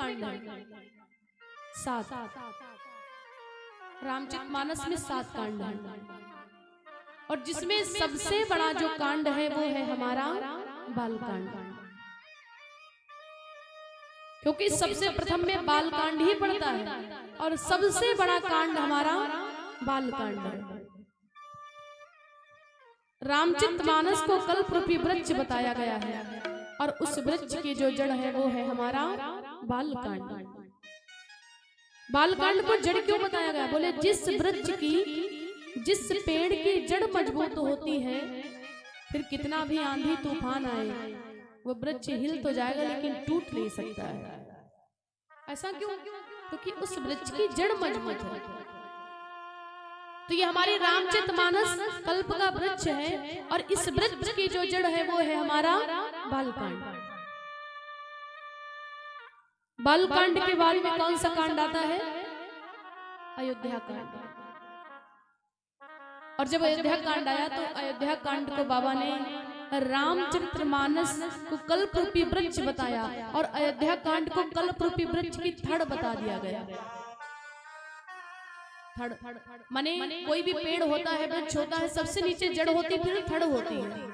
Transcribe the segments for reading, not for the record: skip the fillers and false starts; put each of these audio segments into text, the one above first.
कांड हैं? 7। रामचरितमानस में 7 कांड हैं और जिसमें सबसे बड़ा जो कांड है वो है हमारा बालकांड, क्योंकि सबसे प्रथम में बालकांड ही पड़ता है और सबसे बड़ा कांड हमारा बालकांड है। रामचरितमानस को कल्प रूपी वृक्ष बताया गया है और उस वृक्ष की जो जड़ है वो है हमारा बालकांड। बालकांड को जड़ क्यों बताया गया? बोले जिस वृक्ष की, जिस पेड़ की जड़ मजबूत होती है, फिर कितना भी आंधी तूफान आए वो वृक्ष हिल तो जाएगा लेकिन टूट नहीं सकता है। ऐसा क्यों? क्योंकि उस वृक्ष की जड़ मजबूत है। तो ये हमारी रामचरितमानस कल्प का वृक्ष है और इस वृक्ष की जो जड़ है वो है हमारा बालकांड। बालकांड के बाद में कौन सा कांड आता है? अयोध्या कांड। और जब अयोध्या कांड आया तो अयोध्या कांड को बाबा ने रामचरितमानस को कल्प रूपी वृक्ष बताया और अयोध्या कांड को कल्प रूपी वृक्ष की थड़ बता दिया गया। थड़ माने कोई भी पेड़ होता है, वृक्ष होता है, सबसे नीचे जड़ होती है, फिर थड़ होती है,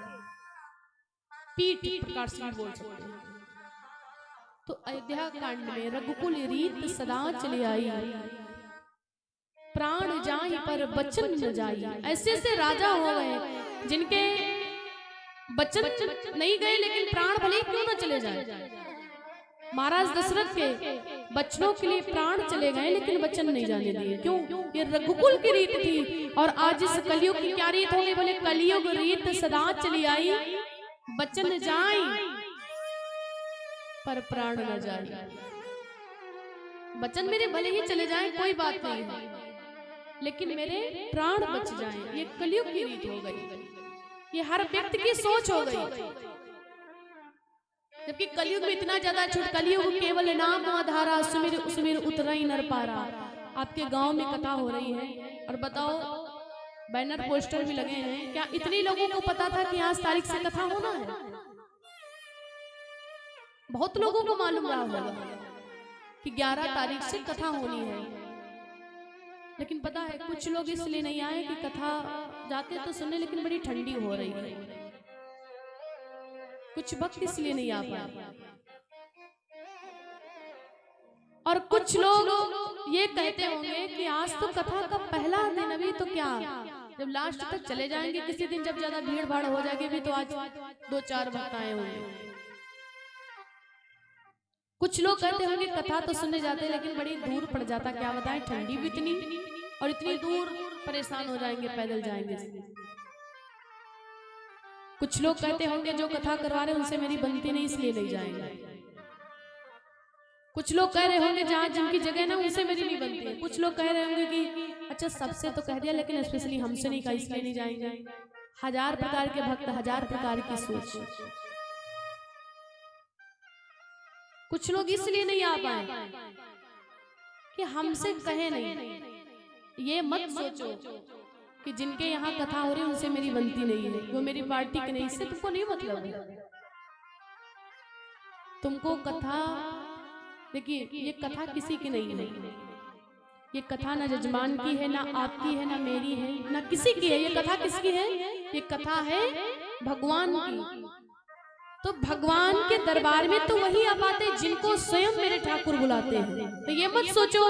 पीठ प्रकार से बोल सकते हैं। तो अयोध्या कांड में रघुकुल रीत सदा चली आई, प्राण जाहि पर बचन न जाई। ऐसे ऐसे राजा हो गए जिनके बचन नहीं गए लेकिन प्राण भले क्यों न चले जाए। महाराज दशरथ के बच्चों के लिए प्राण चले गए लेकिन वचन नहीं जाने दिए। क्यों? ये रघुकुल की रीत थी। और आज इस कलयुग की क्या रीत होगी? बोले कलयुग रीत सदा चली आई, वचन जाई पर प्राण न जाए। वचन मेरे भले ही चले जाएं कोई बात नहीं है, लेकिन मेरे प्राण बच जाएं। ये कलयुग की रीत हो गई, ये हर व्यक्ति की सोच हो गई। जबकि कलयुग में इतना ज्यादा छूट, कलयुग केवल नाम आधारा, सुमिर सुमिर उतरई नर पारा। आपके गांव में कथा हो रही है और बताओ बैनर पोस्टर भी लगे हैं, क्या इतने लोगों को पता था कि आज तारीख से कथा होना है? बहुत लोगों को मालूम रहा होगा कि 11 तारीख से कथा होनी है, लेकिन पता है कुछ लोग इसलिए नहीं आए कि कथा जाते तो सुनने, लेकिन बड़ी ठंडी हो रही है, कुछ वक्त इसलिए नहीं आ पाए। और कुछ लोग ये कहते होंगे कि आज तो कथा का पहला दिन, अभी तो क्या, जब लास्ट तक चले जाएंगे किसी दिन, जब ज्यादा भीड़ भाड़ हो जाएगी, भी तो आज 2-4 भक्त आए होंगे। कुछ लोग कहते होंगे कथा तो सुनने जाते लेकिन बड़ी दूर पड़ जाता, क्या बताएं, ठंडी भी इतनी और इतनी दूर, परेशान हो जाएंगे, पैदल जाएंगे। कुछ लोग कहते होंगे जो कथा करवा रहे उनसे मेरी बनती नहीं इसलिए नहीं जाएंगे। कुछ लोग कह रहे होंगे जहाँ जिनकी जगह ना उनसे मेरी नहीं बनती। कुछ लोग कह रहे होंगे कि अच्छा सबसे तो कह दिया लेकिन स्पेशली हमसे नहीं कहा इसलिए नहीं जाएंगे। 1000 प्रकार के भक्त, 1000 प्रकार की सोच। कुछ लोग इसलिए नहीं आ पाए कि हमसे कहे नहीं। ये मत सोचो कि जिनके यहाँ कथा हो रही उनसे मेरी बनती नहीं है, वो मेरी पार्टी की नहीं, इससे तुमको नहीं मतलब है। तुमको कथा, देखिए ये कथा किसी की नहीं है, ये कथा ना जजमान की है, ना आपकी है, ना मेरी है, ना किसी की है। ये कथा किसकी है? ये कथा है भगवान की। तो भगवान के दरबार में तो वही आ पाते जिनको स्वयं मेरे ठाकुर बुलाते हैं। तो ये मत सोचो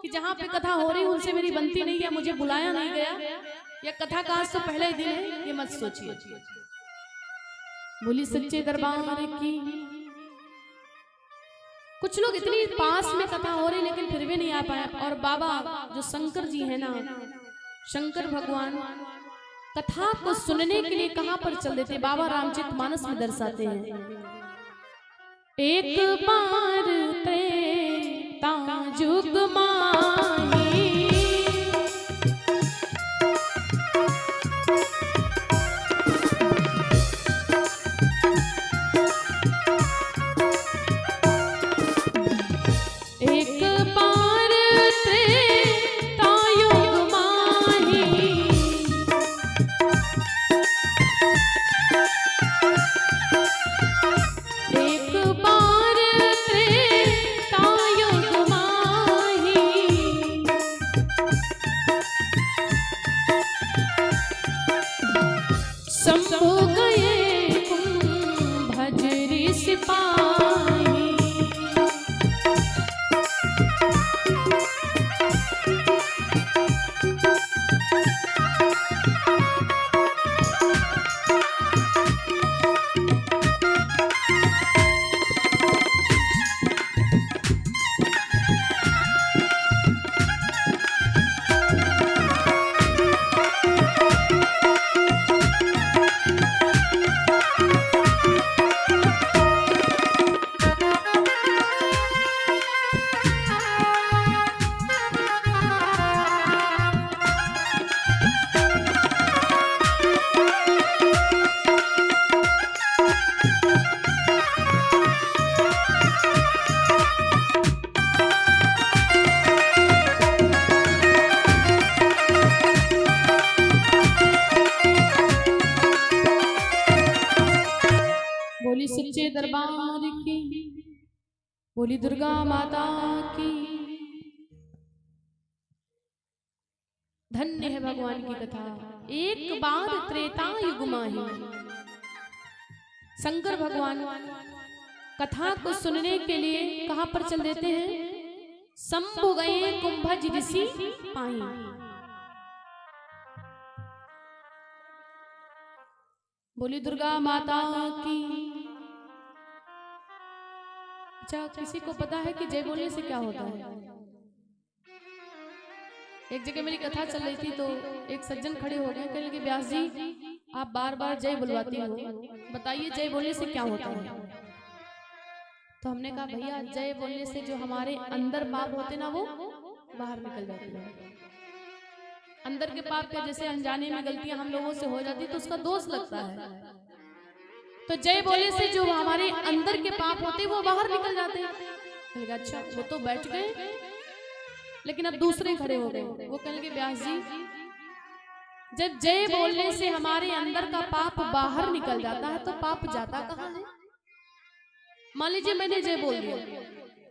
कि जहाँ पे कथा हो रही उनसे मेरी बनती नहीं है, मुझे बुलाया नहीं गया, या कथा का आज तो पहला ही दिन है, ये मत सोचिए। बोली सच्चे दरबार की। कुछ लोग इतनी पास में कथा हो रही लेकिन फिर भी नहीं आ पाए। और बाबा जो शंकर जी है ना, शंकर भगवान कथा को सुनने के लिए कहां पर चल देते? बाबा रामचरितमानस में दर्शाते हैं, एक बार त्रेता जुग माही, एक बार त्रेता युग माही, एक बार त्रेता बोली दुर्गा माता की। धन्य है भगवान की कथा। एक बार त्रेता युग माही, शंकर भगवान कथा को सुनने के लिए कहां पर चल देते हैं? शंभु गए कुंभज ऋषि पाही। बोली दुर्गा माता की। अच्छा, किसी को पता है कि जय बोलने से क्या होता है? एक जगह मेरी कथा चल रही थी तो एक सज्जन खड़े हो गए, कहने लगे व्यास जी आप बार बार जय बुलवाती हो, बताइए जय बोलने से क्या होता है? तो हमने कहा भैया जय बोलने से जो हमारे अंदर पाप होते ना वो बाहर निकल जाते हैं। अंदर के पाप के जैसे अनजाने में गलतियां हम लोगों से हो जाती तो उसका दोष लगता है। तो जय बोलने से जो हमारे अंदर के पाप होते वो बाहर निकल जाते हैं। अच्छा वो तो बैठ गए, लेकिन अब दूसरे खड़े हो गए। वो कहने लगे व्यास जी जब जय बोलने से हमारे अंदर का पाप बाहर निकल जाता है तो पाप जाता कहाँ है? मान लीजिए मैंने जय बोल दिया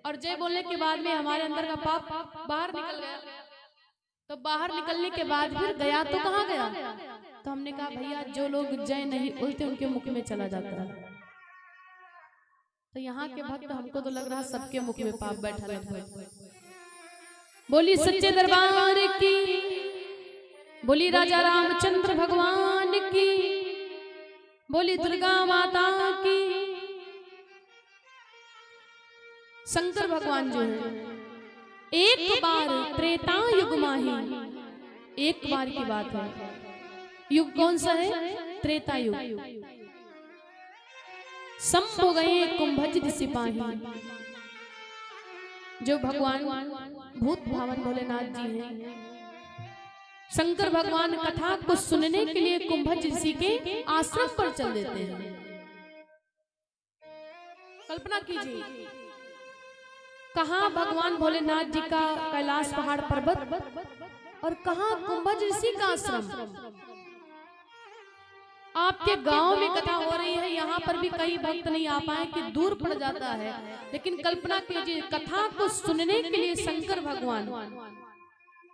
और जय बोलने के बाद में हमारे अंदर का पाप बाहर निकल गया, तो बाहर निकलने के बाद फिर गया तो कहाँ गया? तो हमने कहा भैया जो लोग जय नहीं बोलते उनके मुख में चला जाता है। तो यहाँ के भक्त हमको तो लग रहा सबके मुख में पाप बैठा रहता है। बोली सच्चे दरबार की, बोली राजा रामचंद्र भगवान की, बोली दुर्गा माता की। शंकर भगवान जो है एक बार त्रेता युग माही, एक बार की बात है। युग कौन सा है? त्रेता युग। शंभु गए कुंभज ऋषि पाही। जो भगवान भूत भावन भोलेनाथ जी हैं, शंकर भगवान कथा को सुनने के लिए कुंभज ऋषि के आश्रम पर चल देते हैं। कल्पना कीजिए कहाँ भगवान भोलेनाथ जी का कैलाश पहाड़ पर्वत और कहाँ कुंभज ऋषि का आश्रम। आपके गांव में कथा हो रही है, यहाँ पर भी कई भक्त नहीं आ पाए कि दूर पड़ जाता है, लेकिन कल्पना कीजिए कथा को सुनने के लिए शंकर भगवान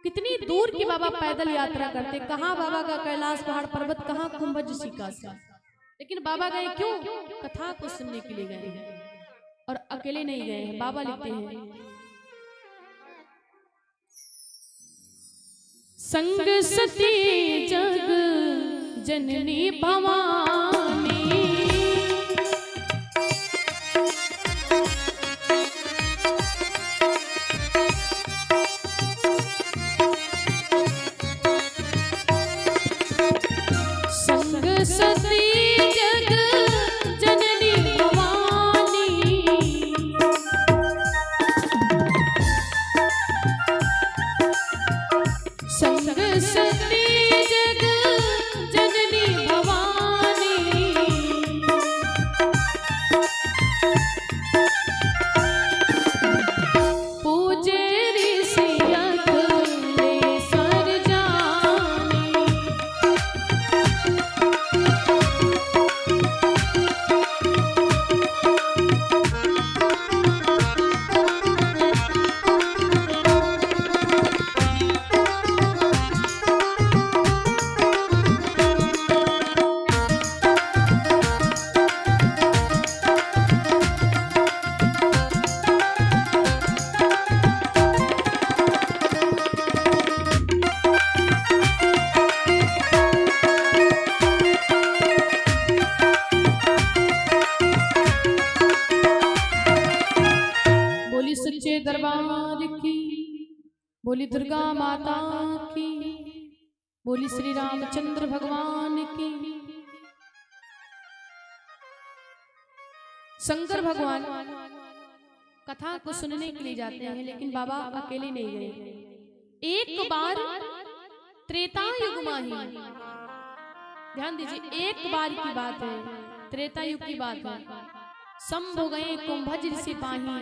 कितनी दूर की बाबा पैदल यात्रा करते। कहाँ बाबा का कैलाश पहाड़ पर्वत, कहाँ कुंभज ऋषि का आश्रम, लेकिन बाबा गए क्यों? कथा को सुनने के लिए गए हैं और अकेले नहीं गए हैं। बाबा लिखते हैं संग सती जग जननी भवानी, संग सती जग जननी भवानी, संग सती जग जननी भवानी, पूजे ऋषि अखिलेश्वर जानी, सच्चे दरबार की, बोली दुर्गा माता की, बोली श्री रामचंद्र भगवान की। शंकर भगवान कथा को सुनने के लिए जाते हैं, लेकिन बाबा अकेले नहीं गए। एक बार त्रेता युग माही, ध्यान दीजिए एक बार की बात है, त्रेता युग की बात है। शंभु गए कुंभज ऋषि पाही,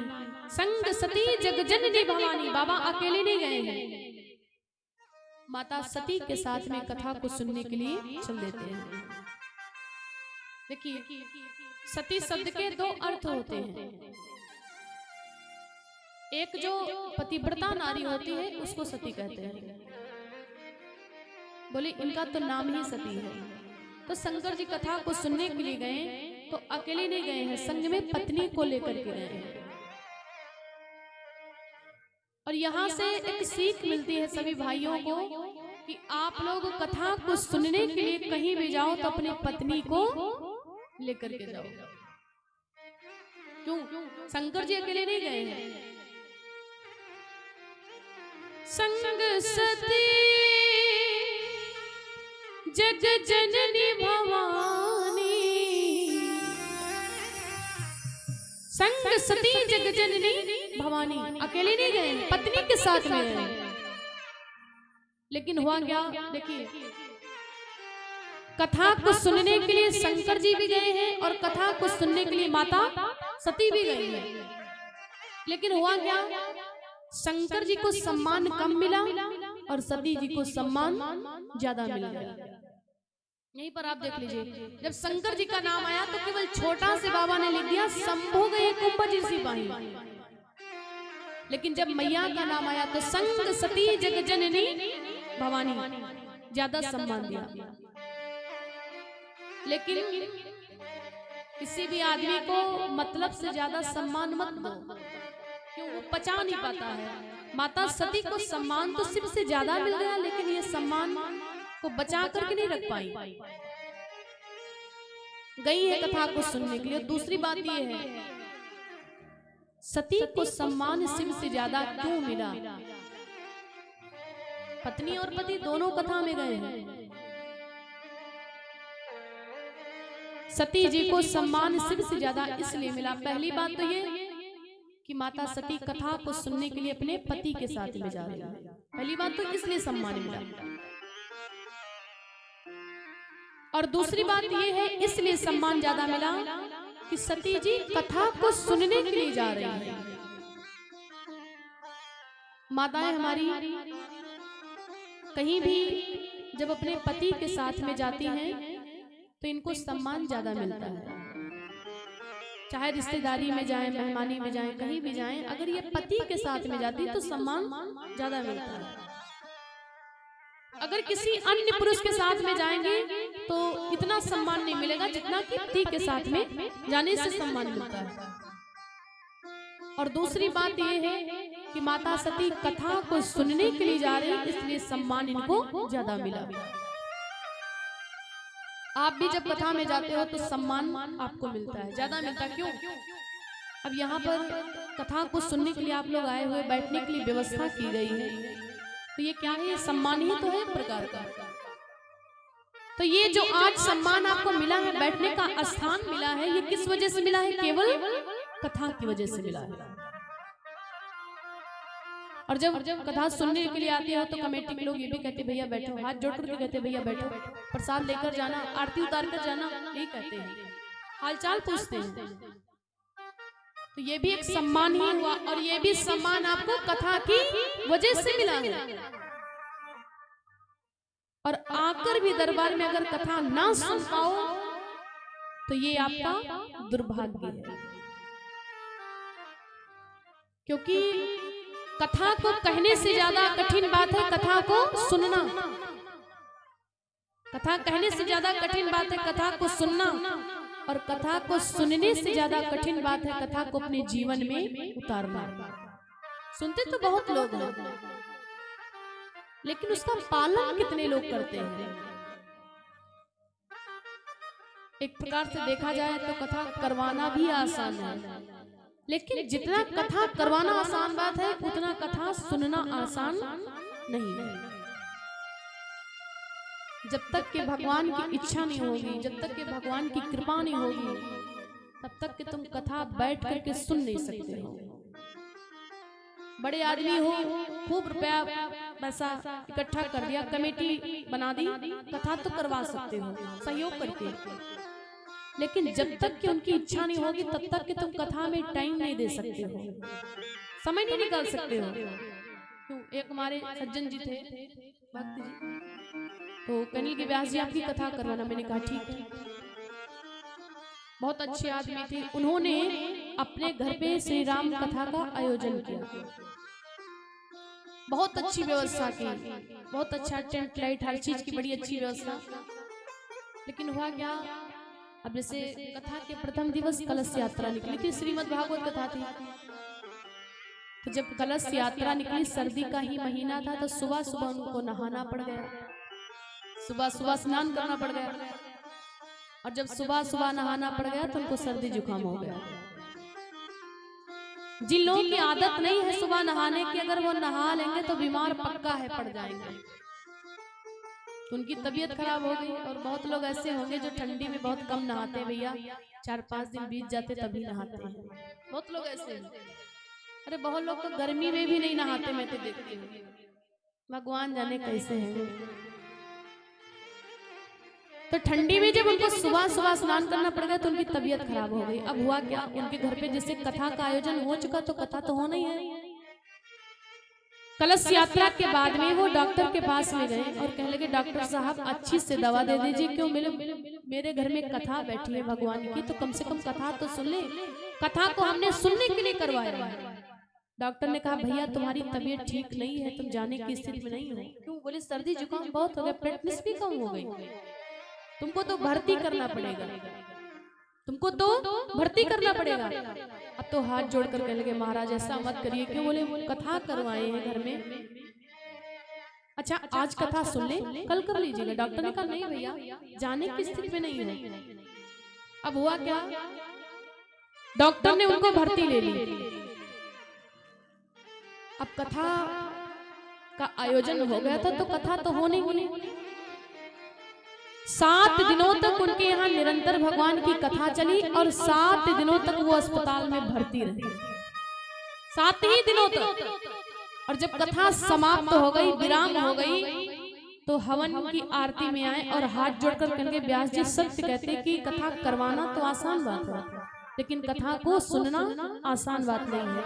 संग सती जगजननी भवानी। बाबा अकेले नहीं गए हैं, माता सती के साथ में कथा को सुनने के लिए चल देते हैं। देखिए सती शब्द के दो अर्थ होते हैं। एक जो पतिव्रता नारी होती है उसको सती कहते हैं। बोले इनका तो नाम ही सती है। तो शंकर जी कथा को सुनने के लिए गए तो अकेले नहीं गए हैं, संग में पत्नी को लेकर के गए हैं। और यहाँ से एक सीख मिलती है सभी भाइयों को कि आप लोग कथा को सुनने के लिए कहीं भी जाओ तो अपनी पत्नी को लेकर के जाओ। क्यों? शंकर जी अकेले नहीं गए हैं। संग सती जग जननी भवानी, संग सती जग जननी भवानी, अकेले नहीं गए, पत्नी के साथ में गए। लेकिन हुआ क्या? देखिए, कथा को सुनने के लिए शंकर जी भी गए हैं और कथा को सुनने के लिए माता सती भी गई है। लेकिन हुआ क्या? शंकर जी को सम्मान कम मिला और सती जी को सम्मान ज्यादा मिल गया। यहीं पर आप देख लीजिए, जब शंकर जी का नाम आया तो केवल छोटा से बाबा ने लिख दिया शंभो गए कुंभ सिपाही। लेकिन जब मैया का नाम आया तो संग सती जग जननी भवानी ज्यादा सम्मान दिया। लेकिन किसी भी आदमी को मतलब से ज्यादा सम्मान मत दो, क्यों? वो पचा नहीं पाता है। माता सती को सम्मान तो सिर्फ से ज्यादा मिल गया, लेकिन ये सम्मान को बचा करके नहीं रख पाई। गई है कथा को सुनने के लिए। दूसरी बात ये है, सती को सम्मान शिव से ज्यादा क्यों मिला? पत्नी और पति दोनों कथा में गए हैं। सती जी को सम्मान शिव से ज्यादा इसलिए मिला। पहली बात तो ये कि माता सती कथा को सुनने के लिए अपने पति के साथ में जा रही है। पहली बात तो इसलिए सम्मान मिला। और दूसरी बात यह है, इसलिए सम्मान ज्यादा मिला कि सती जी कथा को सुनने के लिए जा रही है। माताएं हमारी कहीं भी जब अपने पति के साथ में जाती हैं तो इनको सम्मान ज्यादा मिलता है। चाहे रिश्तेदारी में जाएं, मेहमानी में जाएं, कहीं भी जाएं, अगर ये पति के साथ में जाती तो सम्मान ज्यादा मिलता है। अगर किसी अन्य पुरुष के साथ में जाएंगे तो इतना सम्मान नहीं मिलेगा जितना कि पति के साथ में जाने से सम्मान मिलता है। और दूसरी बात यह है कि माता सती कथा को सुनने के लिए जा रही है, इसलिए सम्मान इनको ज्यादा मिला। आप भी जब कथा में जाते हो तो सम्मान आपको मिलता है, ज्यादा मिलता है। क्यों? अब यहाँ पर कथा को सुनने के लिए आप लोग आए हुए, बैठने के लिए व्यवस्था की गई है, तो ये क्या है? ये सम्मान ही तो है एक प्रकार का। तो ये जो आज सम्मान आपको मिला है, बैठने का स्थान मिला है, ये किस वजह से मिला है? केवल कथा की वजह से मिला है। और जब कथा सुनने के लिए आते हो तो कमेटी के लोग ये भी कहते भैया बैठो, हाथ जोड़ करके कहते भैया बैठो, प्रसाद लेकर जाना, आरती उतार कर जाना, यही कहते हैं, हालचाल पूछते हैं। तो ये भी एक सम्मान ही हुआ, और ये भी सम्मान आपको कथा की वजह से मिला है। और आकर भी दरबार में अगर कथा ना सुन पाओ तो ये आपका दुर्भाग्य है, क्योंकि कथा को कहने से ज्यादा कठिन बात है कथा को सुनना। कथा कहने से ज्यादा कठिन बात है कथा को सुनना, और कथा को सुनने से ज्यादा कठिन बात है कथा को अपने जीवन में उतारना। सुनते तो बहुत लोग हैं, लेकिन उसका पालन कितने लोग करते हैं? एक प्रकार से देखा जाए तो कथा करवाना भी आसान है, लेकिन जितना कथा करवाना आसान बात है उतना कथा सुनना आसान नहीं है। जब तक कि भगवान की इच्छा नहीं होगी, जब तक कि भगवान की कृपा नहीं होगी, तब तक कि तुम कथा बैठ करके सुन नहीं सकते हो। बड़े आदमी हो, खूब रुपया पैसा इकट्ठा कर दिया, कमेटी बना दी, कथा तो करवा सकते हो सहयोग करके, लेकिन जब तक कि उनकी इच्छा नहीं होगी तब तक कि तुम कथा में टाइम नहीं दे सकते हो, समय नहीं निकाल सकते हो। क्यों? एक हमारे सज्जन जी थे, भक्त जी, तो कहने लगे व्यास जी आपकी कथा करवाना। मैंने कहा ठीक है। बहुत अच्छे आदमी थे, उन्होंने अपने घर पे श्री राम कथा का आयोजन किया। बहुत अच्छी व्यवस्था की, बहुत अच्छा टेंट लाइट हर चीज की बड़ी अच्छी व्यवस्था। लेकिन हुआ क्या, अब जैसे कथा के प्रथम दिवस कलश यात्रा निकली थी, श्रीमद् भागवत कथा थी। तो जब कलश यात्रा निकली, सर्दी का ही महीना था, तो सुबह सुबह उनको नहाना पड़ गया, सुबह सुबह स्नान करना पड़ गया। और जब सुबह सुबह नहाना पड़ गया तो उनको सर्दी जुकाम हो गया। जिन लोगों की आदत नहीं है सुबह नहाने की, अगर वो नहा लेंगे तो बीमार पक्का है पड़ जाएंगे, उनकी तबीयत खराब हो गई। और बहुत लोग ऐसे होंगे जो ठंडी में बहुत कम नहाते हैं भैया, 4-5 दिन बीत जाते तभी नहाते हैं। बहुत लोग ऐसे हैं, अरे बहुत लोग तो गर्मी में भी नहीं नहाते, मैं तो देखती हूँ, भगवान जाने कैसे हैं। तो ठंडी में जब उनको सुबह सुबह स्नान करना पड़ गया तो उनकी तबीयत खराब हो गई। अब हुआ क्या, उनके घर पे जैसे कथा का आयोजन हो चुका तो कथा तो होना ही है। कलश यात्रा के बाद में वो डॉक्टर के पास में गए और कहने लगे, डॉक्टर साहब अच्छी से दवा दे दीजिए, क्यों मेरे घर में कथा बैठी है भगवान की, तो कम से कम कथा तो सुन ले, कथा को हमने सुनने के लिए करवाया है। डॉक्टर ने कहा, भैया तुम्हारी तबीयत ठीक नहीं है, तुम जाने की स्थिति में नहीं हो। क्यों? बोले सर्दी जुकाम बहुत हो गया, फिटनेस भी कम हो गई, तुमको तो भर्ती करना पड़ेगा, तुमको तो भर्ती करना पड़ेगा। अब तो हाथ जोड़कर कहने लगे, महाराज ऐसा मत करिए। क्यों? बोले कथा करवाए हैं घर में, अच्छा आज कथा सुन ले, कल कर लीजिएगा। डॉक्टर ने कहा नहीं भैया, जाने की स्थिति में नहीं है। अब हुआ क्या, डॉक्टर ने उनको भर्ती ले ली। अब कथा का आयोजन हो गया था तो कथा तो होने ही, 7 दिनों तक उनके यहाँ निरंतर भगवान की कथा चली और 7 दिनों तक वो अस्पताल में भर्ती रहे, 7 ही दिनों तक। और जब कथा समाप्त हो गई, विराम हो गई, तो हवन की आरती में आए और हाथ जोड़कर कहेंगे, व्यास जी सत्य कहते कि कथा करवाना तो आसान बात है, लेकिन कथा को सुनना आसान बात नहीं है।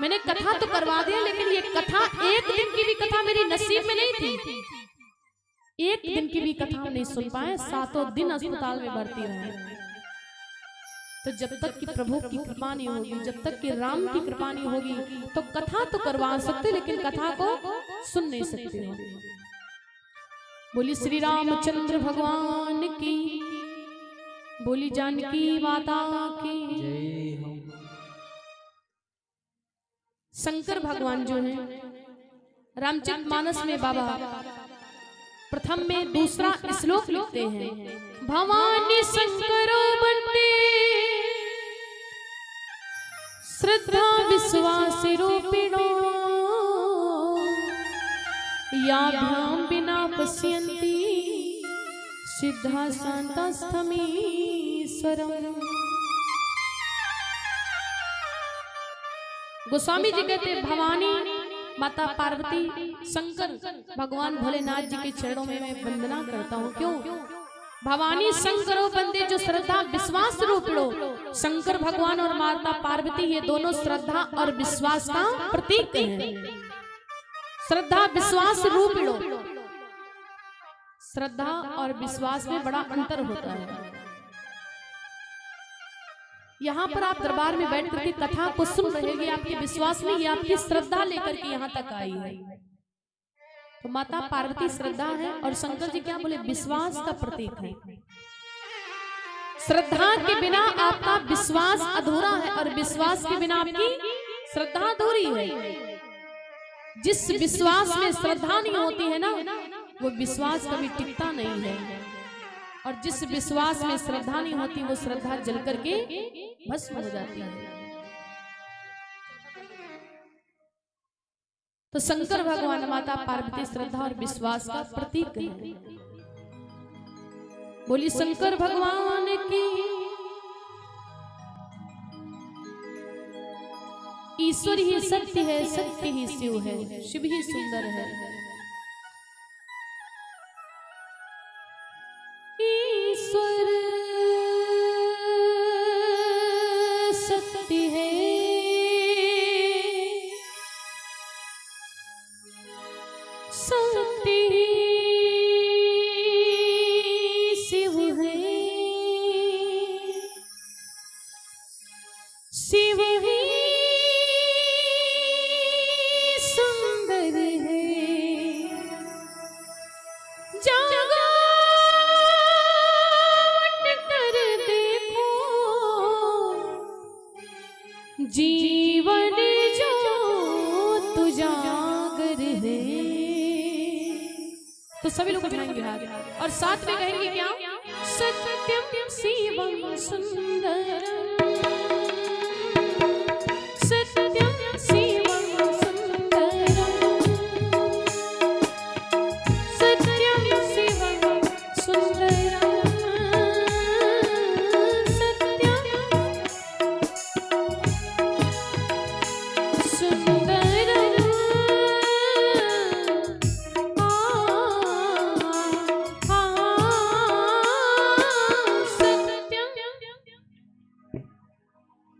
मैंने कथा तो करवा दिया, लेकिन ये कथा एक दिन की भी कथा मेरी नसीब में नहीं थी, एक दिन की भी कथा हम नहीं सुन पाए, 7 दिन अस्पताल में भर्ती रहे। तो जब तक कि प्रभु की कृपा नहीं होगी, जब तक कि राम की कृपा नहीं होगी, तो कथा तो करवा सकते लेकिन कथा को सुन नहीं सकते हो। बोली श्री रामचंद्र भगवान की, बोली जानकी माता की जय। शंकर भगवान जो है रामचरितमानस में बाबा प्रथम में दूसरा श्लोक लिखते हैं, भवानी शंकरो बंदे श्रद्धा विश्वास रूपिणो याभ्याम बिना पश्यन्ति सिद्धा शांतास्थमीश्वरम्। गोस्वामी जी कहते, भवानी माता पार्वती, शंकर भगवान भोलेनाथ जी के चरणों में मैं वंदना करता हूँ। क्यों? भवानी शंकरो बंदे, जो श्रद्धा विश्वास रूपिणो, शंकर भगवान और माता पार्वती ये दोनों श्रद्धा और विश्वास का प्रतीक हैं। श्रद्धा विश्वास रूपिणो, श्रद्धा और विश्वास में बड़ा अंतर होता है। यहाँ पर आप दरबार में बैठ करके कथा को सुन रहे हैं, आपके विश्वास में, ये आपकी श्रद्धा लेकर के यहाँ तक आई है। तो माता पार्वती श्रद्धा है और शंकर जी क्या बोले, विश्वास का प्रतीक है। श्रद्धा के बिना आपका विश्वास अधूरा है और विश्वास के बिना आपकी श्रद्धा अधूरी है। जिस विश्वास में श्रद्धा नहीं होती है ना, वो विश्वास कभी टिकता नहीं है। और जिस विश्वास में श्रद्धा नहीं होती, वो श्रद्धा जल करके भस्म हो जाती है। तो शंकर भगवान माता पार्वती श्रद्धा और विश्वास का प्रतीक है। बोली शंकर भगवान की, ईश्वर ही सत्य है, सत्य ही शिव है, शिव ही सुंदर है। ईश्वर सत्य है, सत्य ही शिव है, तो सभी लोग उठाएंगे हाथ और साथ में कहेंगे क्या? सत्यम शिवम सुंदरम, सत्यम शिवम सुंदरम, सत्यम शिवम सुंदरम, सत्यम सुंदरम।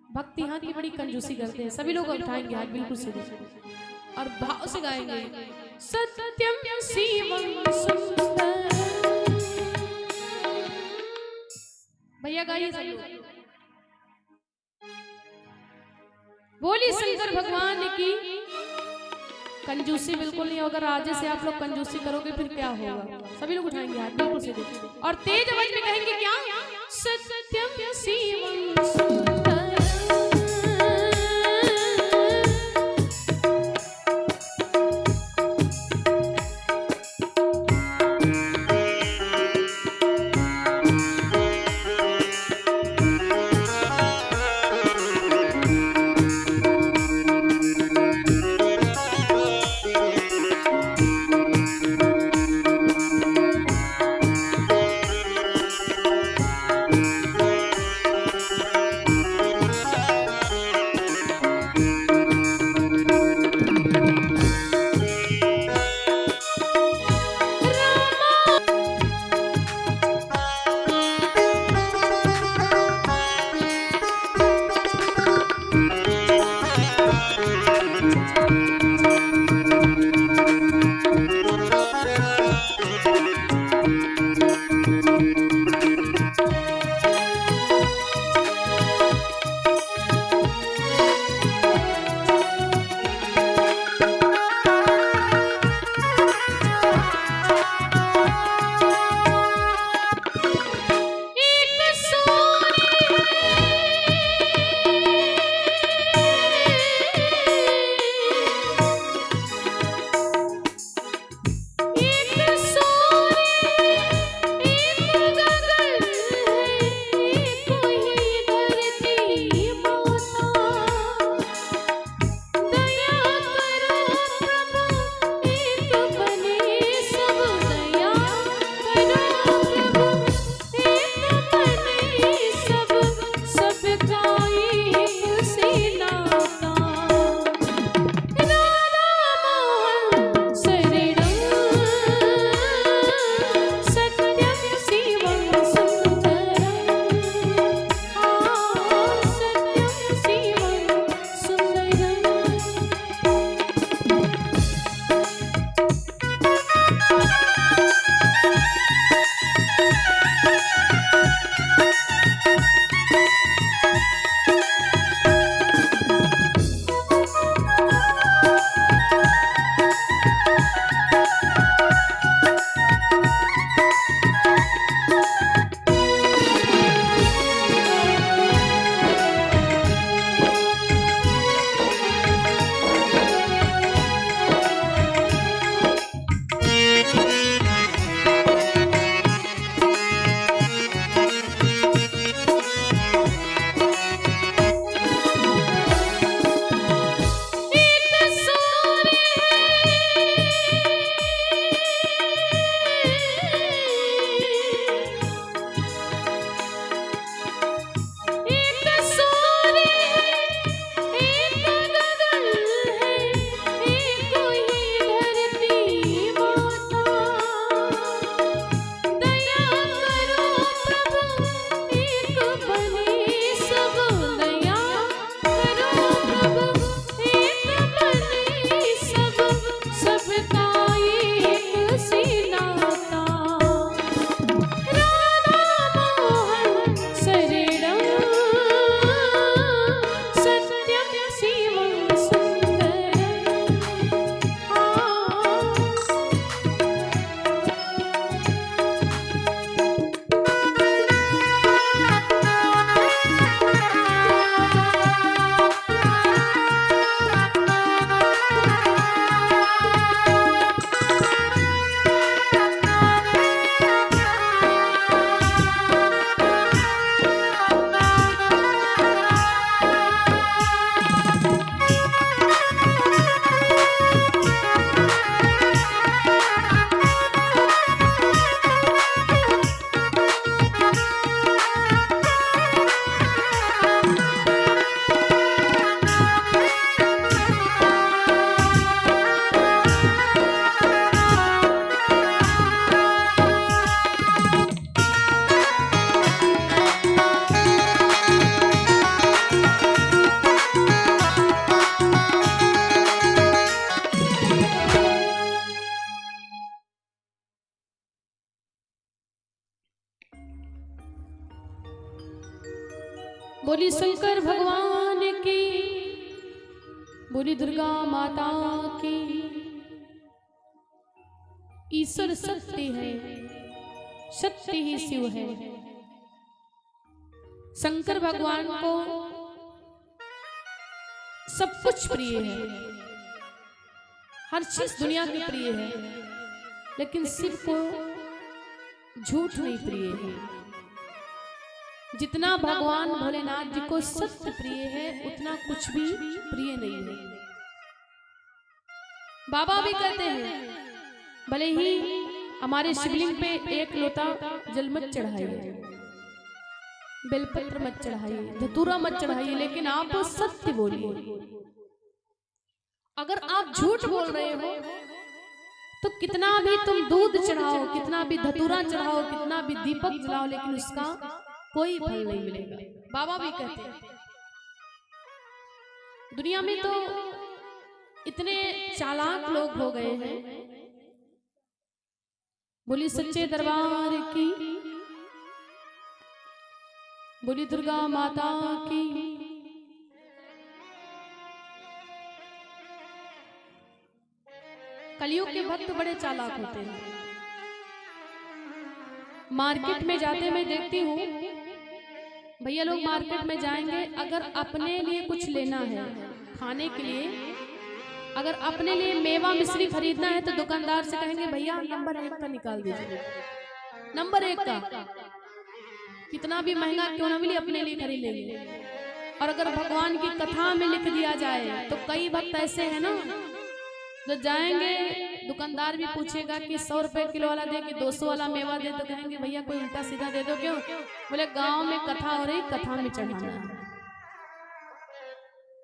भक्ति यहाँ की बड़ी कंजूसी करते हैं। सभी लोग उठाएंगे हाथ बिल्कुल सीधे और भाव से गाएंगे सत्यम शिवम सुंदरम। भैया गाइए सब लोग। बोली शंकर भगवान की। कंजूसी बिल्कुल नहीं। अगर आज से आप लोग कंजूसी करोगे फिर क्या होगा? सभी लोग उठाएंगे हाथ बिल्कुल सीधे और तेज आवाज में कहेंगे क्या? सत्यम शिवम सुंदरम। बोली शंकर भगवान की, बोली दुर्गा माता की। ईश्वर सत्य है, सत्य ही शिव है। शंकर भगवान को सब कुछ प्रिय है, हर चीज दुनिया की प्रिय है, लेकिन शिव को झूठ नहीं प्रिय है। जितना भगवान भोलेनाथ जी को सत्य प्रिय है, उतना कुछ भी प्रिय नहीं है। बाबा भी कहते हैं, भले ही हमारे शिवलिंग पे एक लोटा जल मत चढ़ाइए, बेलपत्र मत चढ़ाइए, धतूरा मत चढ़ाइए, लेकिन आप तो सत्य बोलिए। अगर आप झूठ बोल रहे हो तो कितना भी तुम दूध चढ़ाओ, कितना भी धतूरा चढ़ाओ, कितना भी दीपक जलाओ, लेकिन उसका कोई फल नहीं मिलेगा। बाबा भी कहते हैं, दुनिया में तो इतने चालाक लोग हो गए हैं। बोली सच्चे दरबार की, बोली दुर्गा माता की। कलयुग के भक्त बड़े चालाक होते हैं। मार्केट में जाते मैं देखती हूँ, भैया लोग मार्केट में जाएंगे, अगर अपने लिए कुछ लेना है खाने के लिए, अगर अपने लिए मेवा मिश्री खरीदना है तो दुकानदार से कहेंगे भैया नंबर 1 का निकाल दीजिए, नंबर 1 का, कितना भी महंगा क्यों ना मिले अपने लिए खरीद लेंगे। और अगर भगवान की कथा में लिख दिया जाए तो कई भक्त ऐसे हैं ना, जो जाएंगे दुकानदार भी पूछेगा कि 100 रुपए किलो वाला दे कि 200 वाला मेवा दे, तो कहेंगे भैया कोई उल्टा सीधा दे दो। क्यों? बोले गांव में कथा हो रही, कथा में चढ़ाना है।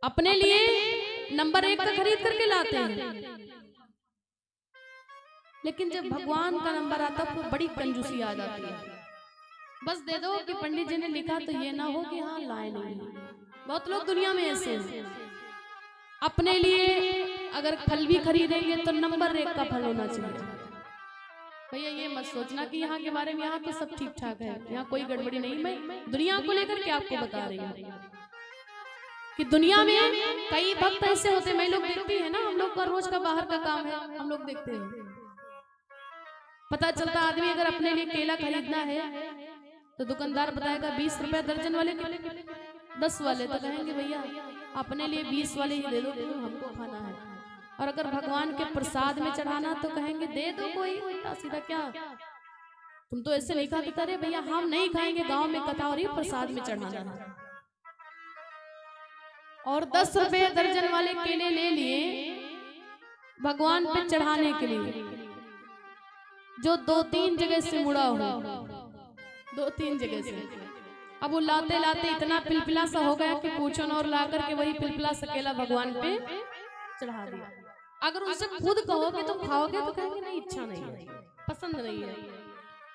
अपने लिए नंबर 1 का खरीद करके लाते हैं, लेकिन जब भगवान का नंबर आता है तो बड़ी कंजूसी आ जाती है। बस दे दो कि पंडित जी ने लिखा, तो ये ना हो कि हाँ लाए नहीं। बहुत लोग दुनिया में ऐसे हैं। अपने लिए अगर फल भी खरीदेंगे तो नंबर 1 का फल होना चाहिए। भैया ये मत सोचना कि यहाँ के बारे में यहाँ तो सब ठीक ठाक है, यहाँ कोई गड़बड़ी नहीं। मैं दुनिया को लेकर के आपको बता रही हूँ कि दुनिया में कई भक्त ऐसे होते हैं। मैं लोग देखती है ना, हम लोग का रोज का बाहर का काम है, हम लोग देखते हैं। पता चलता आदमी अगर अपने लिए केला खरीदना है तो दुकानदार बताएगा 20 रुपए दर्जन वाले, 10 वाले, तो कहेंगे भैया अपने लिए 20 वाले ही दे दो, हमको खाना है। और अगर भगवान के प्रसाद में चढ़ाना तो कहेंगे दे दो कोई उल्टा सीधा, क्या तुम तो ऐसे नहीं खाते। अरे भैया हम नहीं खाएंगे, गांव में कथा हो रही है, प्रसाद में चढ़ाना है। और 10 रुपए दर्जन वाले केले ले लिए भगवान पे चढ़ाने के लिए, जो 2-3 जगह से मुड़ा हो, 2-3 जगह से। अब वो लाते लाते इतना पिलपिला सा हो गया कि पूछो न, और ला करके वही पिलपिला सा केला भगवान पे चढ़ा दिया। अगर उनसे खुद कहोगे तो खाओगे तो कहेंगे नहीं, इच्छा नहीं है, पसंद नहीं है।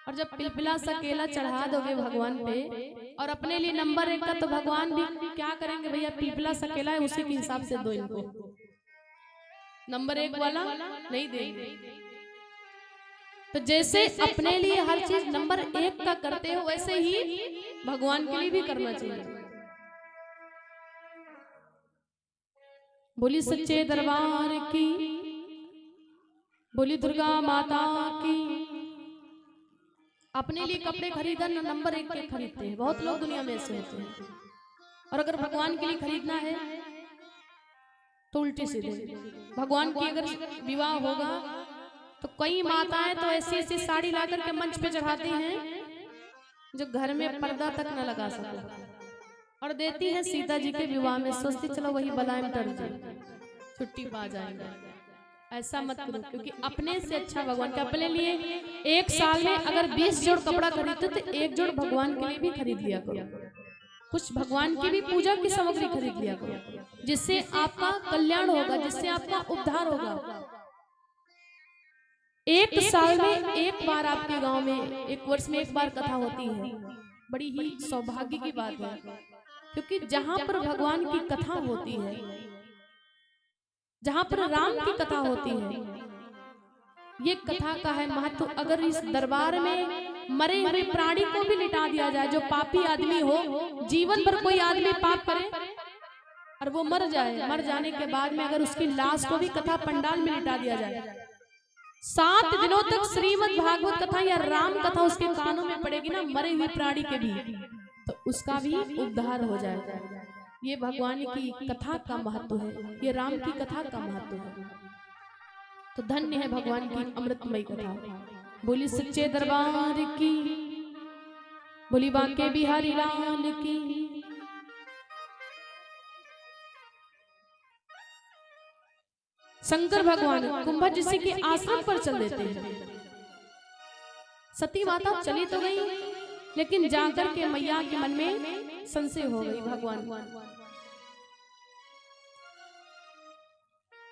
और जब पिलपिला सा केला चढ़ा दोगे भगवान पे और अपने लिए नंबर 1 का, तो भगवान भी क्या करेंगे, भैया पिलपिला सा केला है उसी के हिसाब से दो इनको, नंबर 1 वाला नहीं देंगे। तो जैसे अपने लिए हर चीज नंबर 1 का करते हो, वैसे ही भगवान के लिए भी करना चाहिए। बोली सच्चे दरबार की, बोली दुर्गा माता की। अपने लिए कपड़े खरीदा ना नंबर 1 के खरीदते हैं, बहुत लोग दुनिया में ऐसे होते हैं। और अगर भगवान के लिए खरीदना है तो उल्टे सीधे। भगवान की अगर विवाह होगा तो कई माताएं तो ऐसी ऐसी साड़ी ला करके मंच पे चढ़ाती हैं जो घर में पर्दा तक न लगा सके, और देती है सीता जी के विवाह में, सोचती चलो वही बलाएं डर जाए, छुट्टी पा जाएगा। ऐसा मत करो, क्योंकि अपने से अच्छा भगवान के। अपने लिए एक साल में अगर 20 जोड़ कपड़ा खरीदते तो 1 जोड़ भगवान के लिए भी खरीद लिया करो। कुछ भगवान की भी पूजा की सामग्री खरीद लिया करो, जिससे आपका कल्याण होगा, जिससे आपका उद्धार होगा। एक साल में एक बार आपके गांव में, एक वर्ष में एक बार कथा होती है, बड़ी ही सौभाग्य की बात है। क्योंकि जहां पर भगवान की कथा होती है, जहां पर राम की कथा होती है, ये कथा का है महत्व। अगर इस दरबार में मरे हुए प्राणी को भी लिटा दिया जाए, जो पापी आदमी हो, जीवन भर कोई आदमी पाप करे और वो मर जाए, मर जाने के बाद में अगर उसकी लाश को भी कथा पंडाल में लिटा दिया जाए, 7 दिनों तक श्रीमद् भागवत कथा या राम कथा उसके कानों में पड़ेगी ना, मरे हुए प्राणी के भी, तो उसका भी उद्धार हो जाएगा। ये भगवान की कथा का महत्व है, ये राम की कथा का महत्व है। तो धन्य है भगवान की अमृतमयी कथा। बोली सच्चे दरबार की, बोली बांके बिहारी लाल की। शंकर भगवान कुंभज ऋषि के आश्रम पर चल देते हैं। सती माता चली तो गई, लेकिन जाकर के मैया के मन में संशय हो गई। भगवान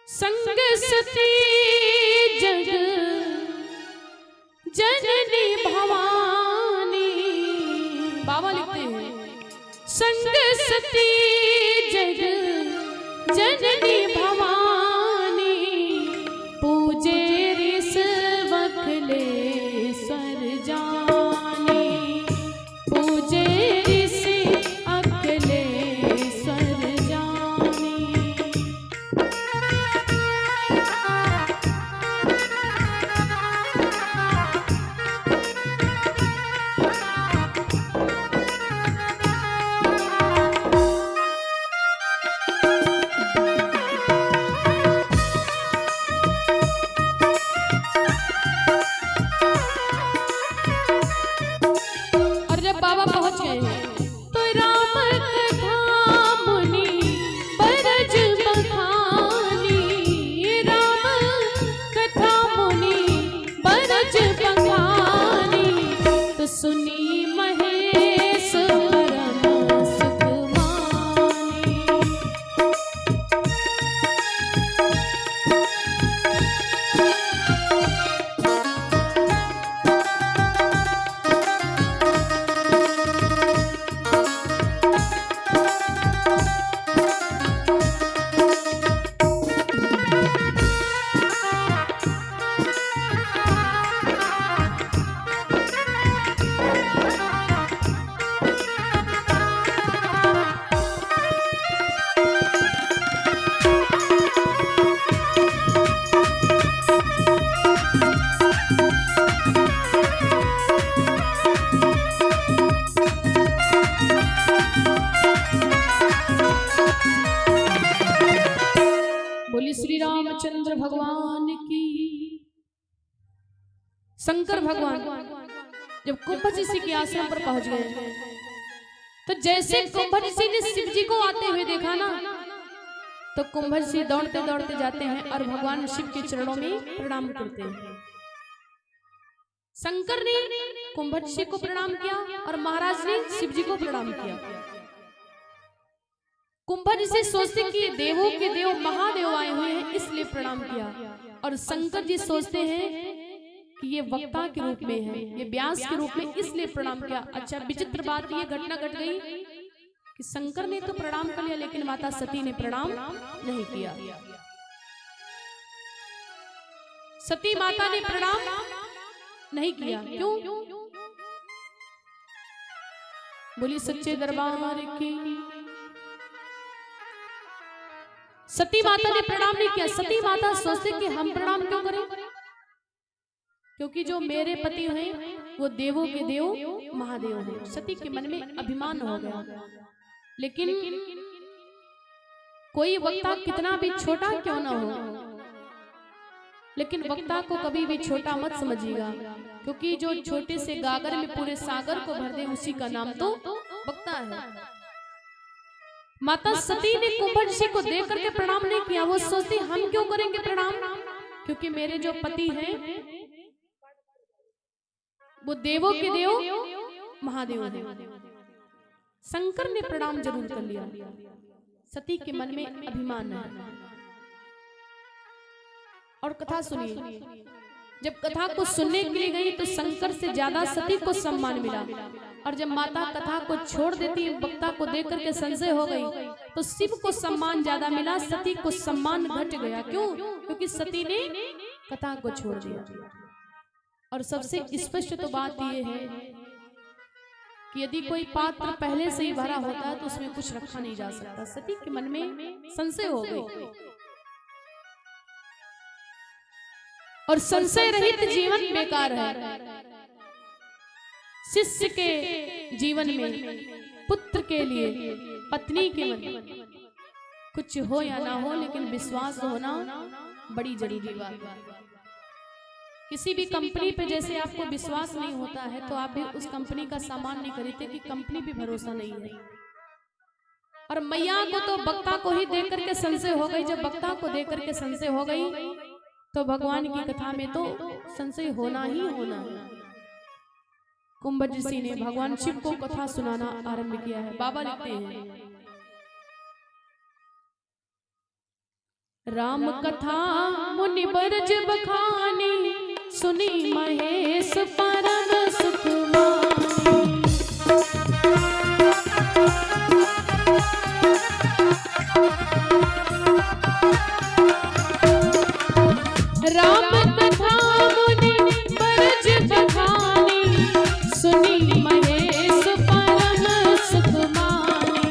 संग सती जग जननी भवानी, बाबा लिखते हैं संग सती जग जननी भवानी, पूजे रिस वखले स्वर जानी, पूजे रिस अकले स्वर जानी। रामचंद्र भगवान की। शंकर भगवान जब कुंभज ऋषि के आश्रम पर पहुंच गए तो जैसे कुंभज ऋषि ने शिव जी को आते हुए देखा ना, तो कुंभज ऋषि दौड़ते दौड़ते जाते हैं और भगवान शिव के चरणों में प्रणाम करते हैं। शंकर ने कुंभज ऋषि को प्रणाम किया और महाराज ने शिव जी को प्रणाम किया। कुंभज ऋषि सोचते कि देवों के देव महादेव आए हुए हैं इसलिए प्रणाम किया, और शंकर जी सोचते हैं कि ये वक्ता के रूप में है, ये व्यास के रूप में इसलिए प्रणाम किया। अच्छा, विचित्र बात ये घटना घट गई कि शंकर ने तो प्रणाम कर लिया लेकिन माता सती ने प्रणाम नहीं किया। सती माता ने प्रणाम नहीं किया, क्यों? बोली सच्चे दरबार की। सती माता ने प्रणाम नहीं किया। सती माता सोचते कि हम प्रणाम क्यों करें, क्योंकि जो मेरे पति हैं वो देवों के देव महादेव हैं। सती के मन में अभिमान हो गया। लेकिन कोई वक्ता कितना भी छोटा क्यों ना हो, लेकिन वक्ता को कभी भी छोटा मत समझिएगा, क्योंकि जो छोटे से गागर में पूरे सागर को भर दे उसी का नाम तो वक्ता है। माता सती ने कुंभज ऋषि को देख करके प्रणाम नहीं किया। वो सोचती हम क्यों करेंगे प्रणाम, क्योंकि मेरे जो पति हैं वो देवों के देव महादेव हैं। शंकर ने प्रणाम जरूर कर लिया। सती के मन में अभिमान है। और कथा सुनिए, जब कथा को सुनने के लिए गई तो शंकर से ज्यादा सती को सम्मान मिला, और जब माता कथा को छोड़ देती वक्ता को देख करके संशय हो गई तो शिव को सम्मान ज्यादा मिला, सती को सम्मान घट गया। क्यों? क्योंकि सती ने कथा को छोड़ दिया। और सबसे स्पष्ट तो बात यह है कि यदि कोई पात्र पहले से ही भरा होता है तो उसमें कुछ रखा नहीं जा सकता। सती के मन में संशय हो गई, और संशय रहित जीवन बेकार है। शिष्य के जीवन में, पुत्र के लिए, पत्नी के मन में कुछ हो या ना हो, लेकिन विश्वास होना बड़ी जरूरी बात है। किसी भी कंपनी पे जैसे आपको विश्वास नहीं होता है तो आप भी उस कंपनी का सामान नहीं खरीदते कि कंपनी पे भरोसा नहीं है। और मैया को तो वक्ता को ही देख करके संशय हो गई। जब वक्ता को देख करके संशय हो गई तो भगवान की कथा में तो संशय होना ही होना है। कुंभ ऋषि ने भगवान शिव को कथा सुनाना आरंभ किया है। बाबा लिखते हैं, राम कथा मुनि बरज बखानी, सुनी महेश परम सुख मानी। राम कथा मुनि बरज बखानी, सुनी महेश परम सुख मानी।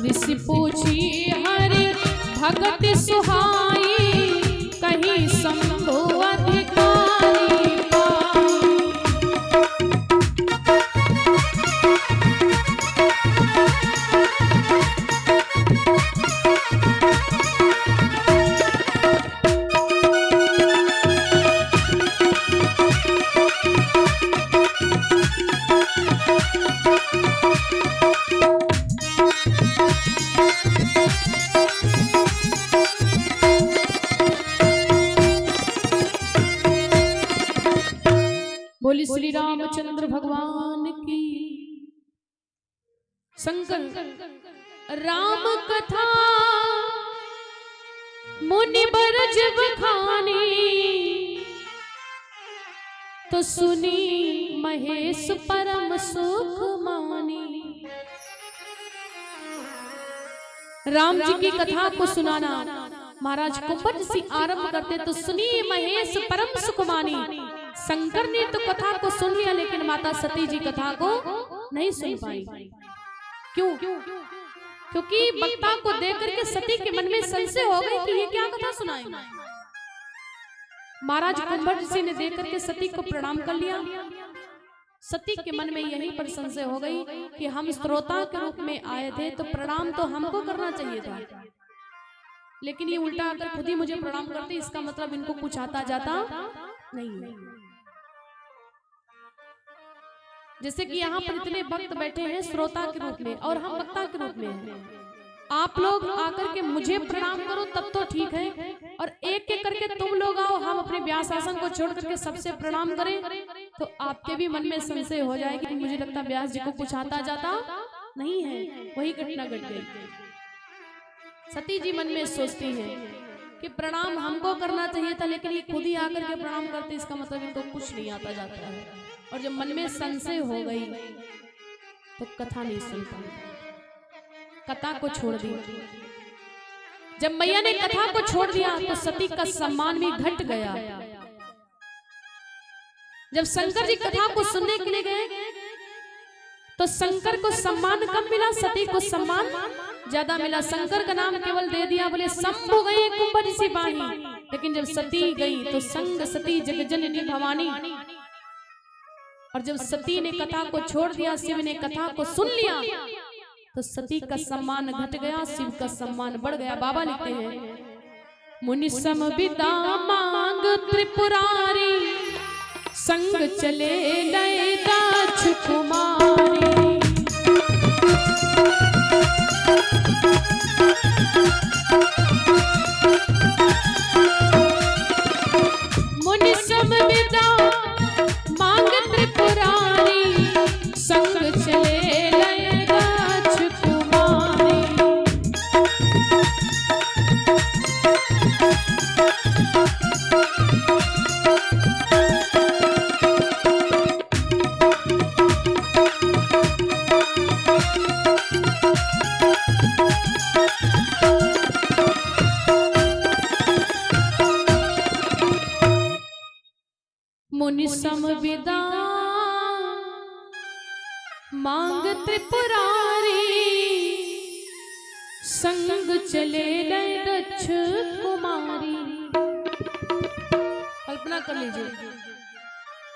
ऋषि पूछी हरि भगत सुहाई, कहीं शंभु अधिकारी पाई। बोली श्री रामचंद्र भगवान की। शंकर राम कथा मुनि बरज बखानी, तो सुनी महेश परम सुख मानी। राम जी की कथा को सुनाना महाराज कुंभ ऋषि आरंभ करते तो सुनी महेश परम सुख मानी। शंकर ने तो कथा को सुन लिया, लेकिन माता सती जी कथा को नहीं सुन पाई। क्यों? क्योंकि वक्ता को देख करके सती के मन में संशय हो गई कि ये क्या कथा सुनाए। महाराज कुंभ ऋषि ने देख करके सती को प्रणाम कर लिया। सती के मन में यही पर संशय हो गई कि हम श्रोता के रूप में आए थे तो प्रणाम तो हमको करना चाहिए था, लेकिन ये उल्टा अगर खुद ही मुझे प्रणाम करते, इसका मतलब इनको कुछ आता जाता नहीं है। जैसे कि यहाँ पर इतने भक्त बैठे हैं श्रोता के रूप में और हम वक्ता के रूप में हैं। आप लोग आकर के मुझे प्रणाम करो तब तो ठीक है, और एक एक करके तुम लोग आओ, हम अपने व्यास आसन को छोड़ करके सबसे प्रणाम करें, तो आपके भी मन में संशय हो जाएगी कि मुझे लगता व्यास जी को कुछ आता जाता नहीं है। वही घटना घट गई। सती जी मन में सोचती हैं कि प्रणाम हमको करना चाहिए था, लेकिन ये खुद ही आकर के प्रणाम करते, इसका मतलब इनको कुछ नहीं आता जाता है। और जब मन में संशय हो गई तो कथा नहीं सुन पाई, कथा को छोड़ दी। जब मैया ने कथा को छोड़ दिया तो सती का सम्मान भी घट गया। जब शंकर जी कथा को सुनने के लिए गए तो शंकर को सम्मान कम मिला, सती को सम्मान ज्यादा मिला। शंकर का नाम केवल दे दिया, बोले शंभु गए कुंभ ऋषि बाही, लेकिन जब सती गई तो संग सती जगजननी भवानी। और जब सती ने कथा को छोड़ दिया, शिव ने कथा को सुन लिया, तो सती का सम्मान घट गया, शिव का सम्मान बढ़ गया। बाबा लिखते हैं, मुनि सम विदा मांग त्रिपुरारी, संग चले लैदा छुकुमारी। मुनि सम विदा मांग त्रिपुरारी, संग चले लैदा छुकुमारी। मांग त्रिपुरारी संग चले गए दक्ष कुमारी। कल्पना कर लीजिए,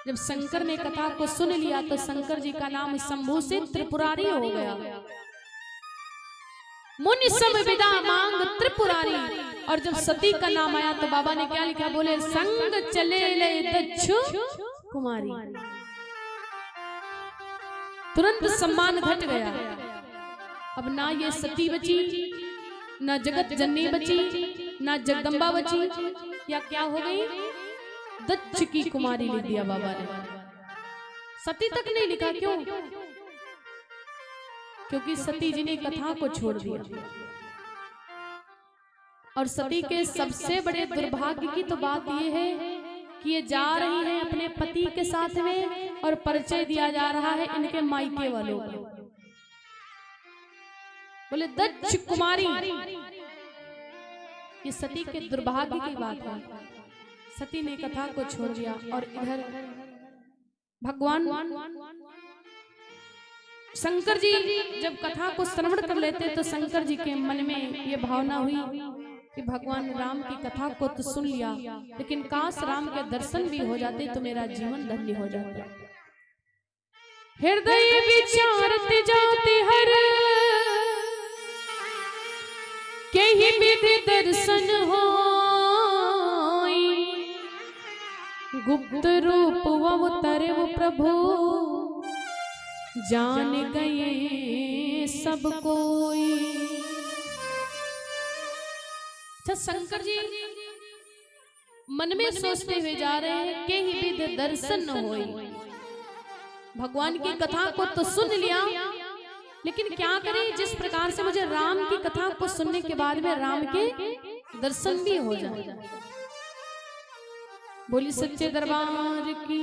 जब शंकर ने कथा को सुन लिया तो शंकर जी का नाम शंभू से त्रिपुरारी हो गया। मुनि सब विदा मांग त्रिपुरारी। और जब सती का नाम आया तो बाबा ने क्या लिखा, बोले संग चले ले दक्ष कुमारी। तुरंत सम्मान घट गया। अब ना ये सती बची, ना जगत जननी बची, ना जगदम्बा बची, या क्या हो गई, दक्ष की कुमारी लिख दिया बाबा ने। सती तक नहीं लिखा, क्यों? क्योंकि सती जी ने कथा को छोड़ दिया। और सती के सबसे बड़े दुर्भाग्य की तो बात यह है कि ये जा रही है अपने पति के साथ में और परिचय दिया जा रहा है इनके मायके वालों को। बोले दक्ष कुमारी, ये सती के दुर्भाग्य की बात है। सती ने कथा को छोड़ दिया। और इधर भगवान शंकर जी जब कथा को श्रवण कर लेते तो शंकर जी के मन में ये भावना हुई कि भगवान राम की कथा को तो सुन लिया, लेकिन काश राम के दर्शन भी हो जाते तो मेरा जीवन धन्य हो जाता। हृदय विचारते जाते हर के ही विधि दर्शन हो, गुप्त रूप अवतरे वो प्रभु जान गए सब कोई। अच्छा, शंकर जी मन में सोचते हुए जा रहे हैं कि ही विधि दर्शन न होई। भगवान की कथा को तो सुन लिया, लेकिन क्या करें, जिस प्रकार से मुझे राम की कथा को सुनने के बाद में राम के दर्शन भी हो जाए। बोली सच्चे दरबार की।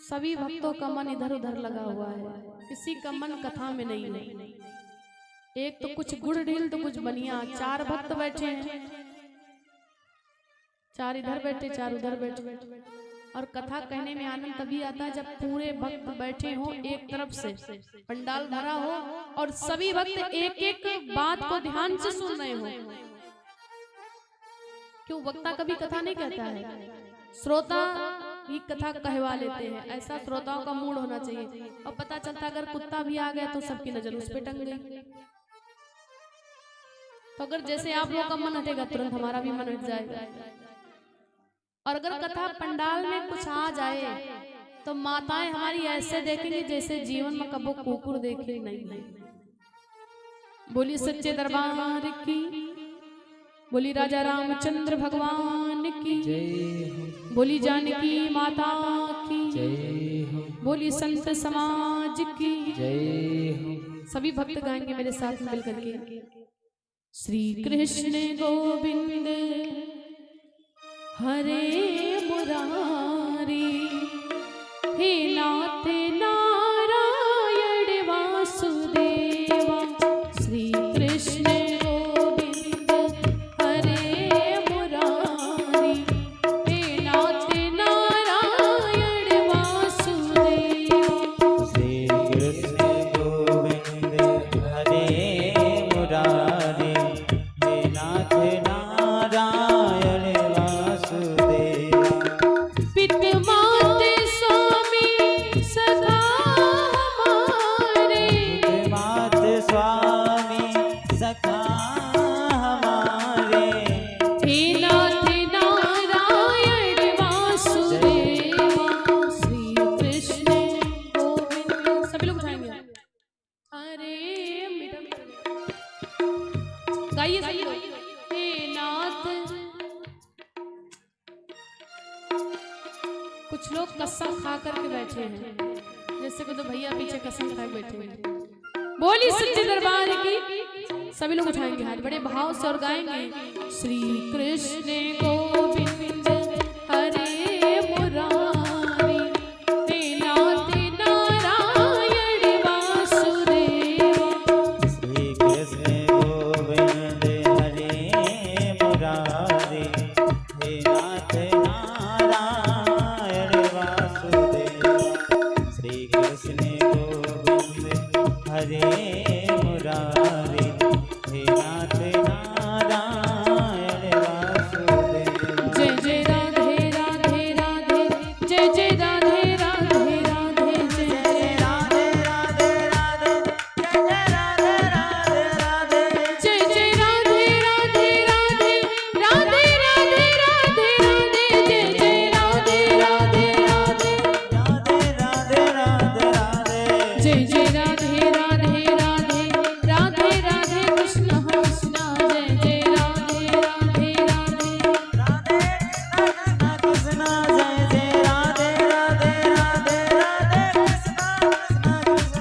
सभी भक्तों का मन इधर उधर लगा हुआ है, किसी का मन कथा में नहीं है। एक तो कुछ गुड़ ढील तो कुछ बनिया, चार भक्त बैठे हैं, चार इधर बैठे चार उधर बैठे। और कथा कहने में आनंद तभी आता है जब पूरे भक्त बैठे हो, एक तरफ से पंडाल भरा हो और सभी भक्त एक एक बात को ध्यान से सुन रहे हो। क्यों? वक्ता कभी कथा नहीं कहता है, श्रोता ही कथा कहवा लेते हैं। ऐसा श्रोताओं का मूड होना चाहिए। और पता चलता अगर कुत्ता भी आ गया तो सबकी नजर उस पे टंग गई। तो अगर जैसे आप लोगों का मन हटेगा तुरंत हमारा भी मन हट जाएगा। और अगर कथा पंडाल में कुछ आ जाए तो माताएं हमारी ऐसे देखेंगी जैसे जीवन में कबो कुकुर देखे नहीं। बोली सच्चे दरबार की, बोली राजा रामचंद्र भगवान की, बोली जानकी माता की, बोली संत समाज की। सभी भक्त गाएंगे मेरे साथ मिलकर के। श्री कृष्ण गोविंद हरे मुरारी, हे नाथ नारायण वासुदेवा। श्री कृष्ण कुछ लोग कसम खा करके बैठे हैं, जैसे को तो भैया पीछे कसम खा बैठे हैं। बोली सच्चे दरबार की। सभी लोग उठाएंगे हाथ बड़े भाव से और गाएंगे श्री कृष्ण गोविंद हरे मुरारी, हे नाथ नारायण वासुदेवा। श्री कृष्ण गोविंद हरे मुरारी, हे नाथ नारायण वासुदेवा। कृष्ण गोविंद हरे मुरारी हे नाथ नारायण वासुदेव। जय जय राधे राधे राधे जय जय राधे राधे राधे जय जय राधे राधे राधे जय जय राधे राधे राधे जय जय राधे राधे राधे राधे राधे राधे राधे जय जय राधे राधे राधे राधे राधे राधे राधे जय जय राधे राधे राधे राधे राधे कृष्ण कृष्ण जय जय राधे राधे राधे राधे कृष्ण जय जय राधे राधे राधे राधे कृष्ण कृष्ण।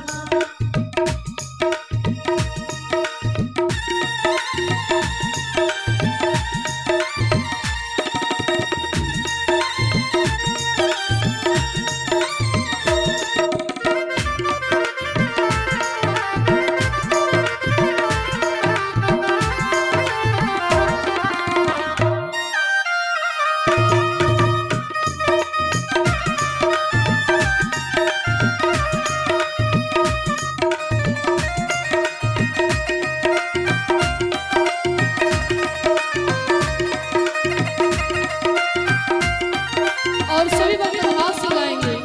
और सभी भक्त भाव से गाएंगे।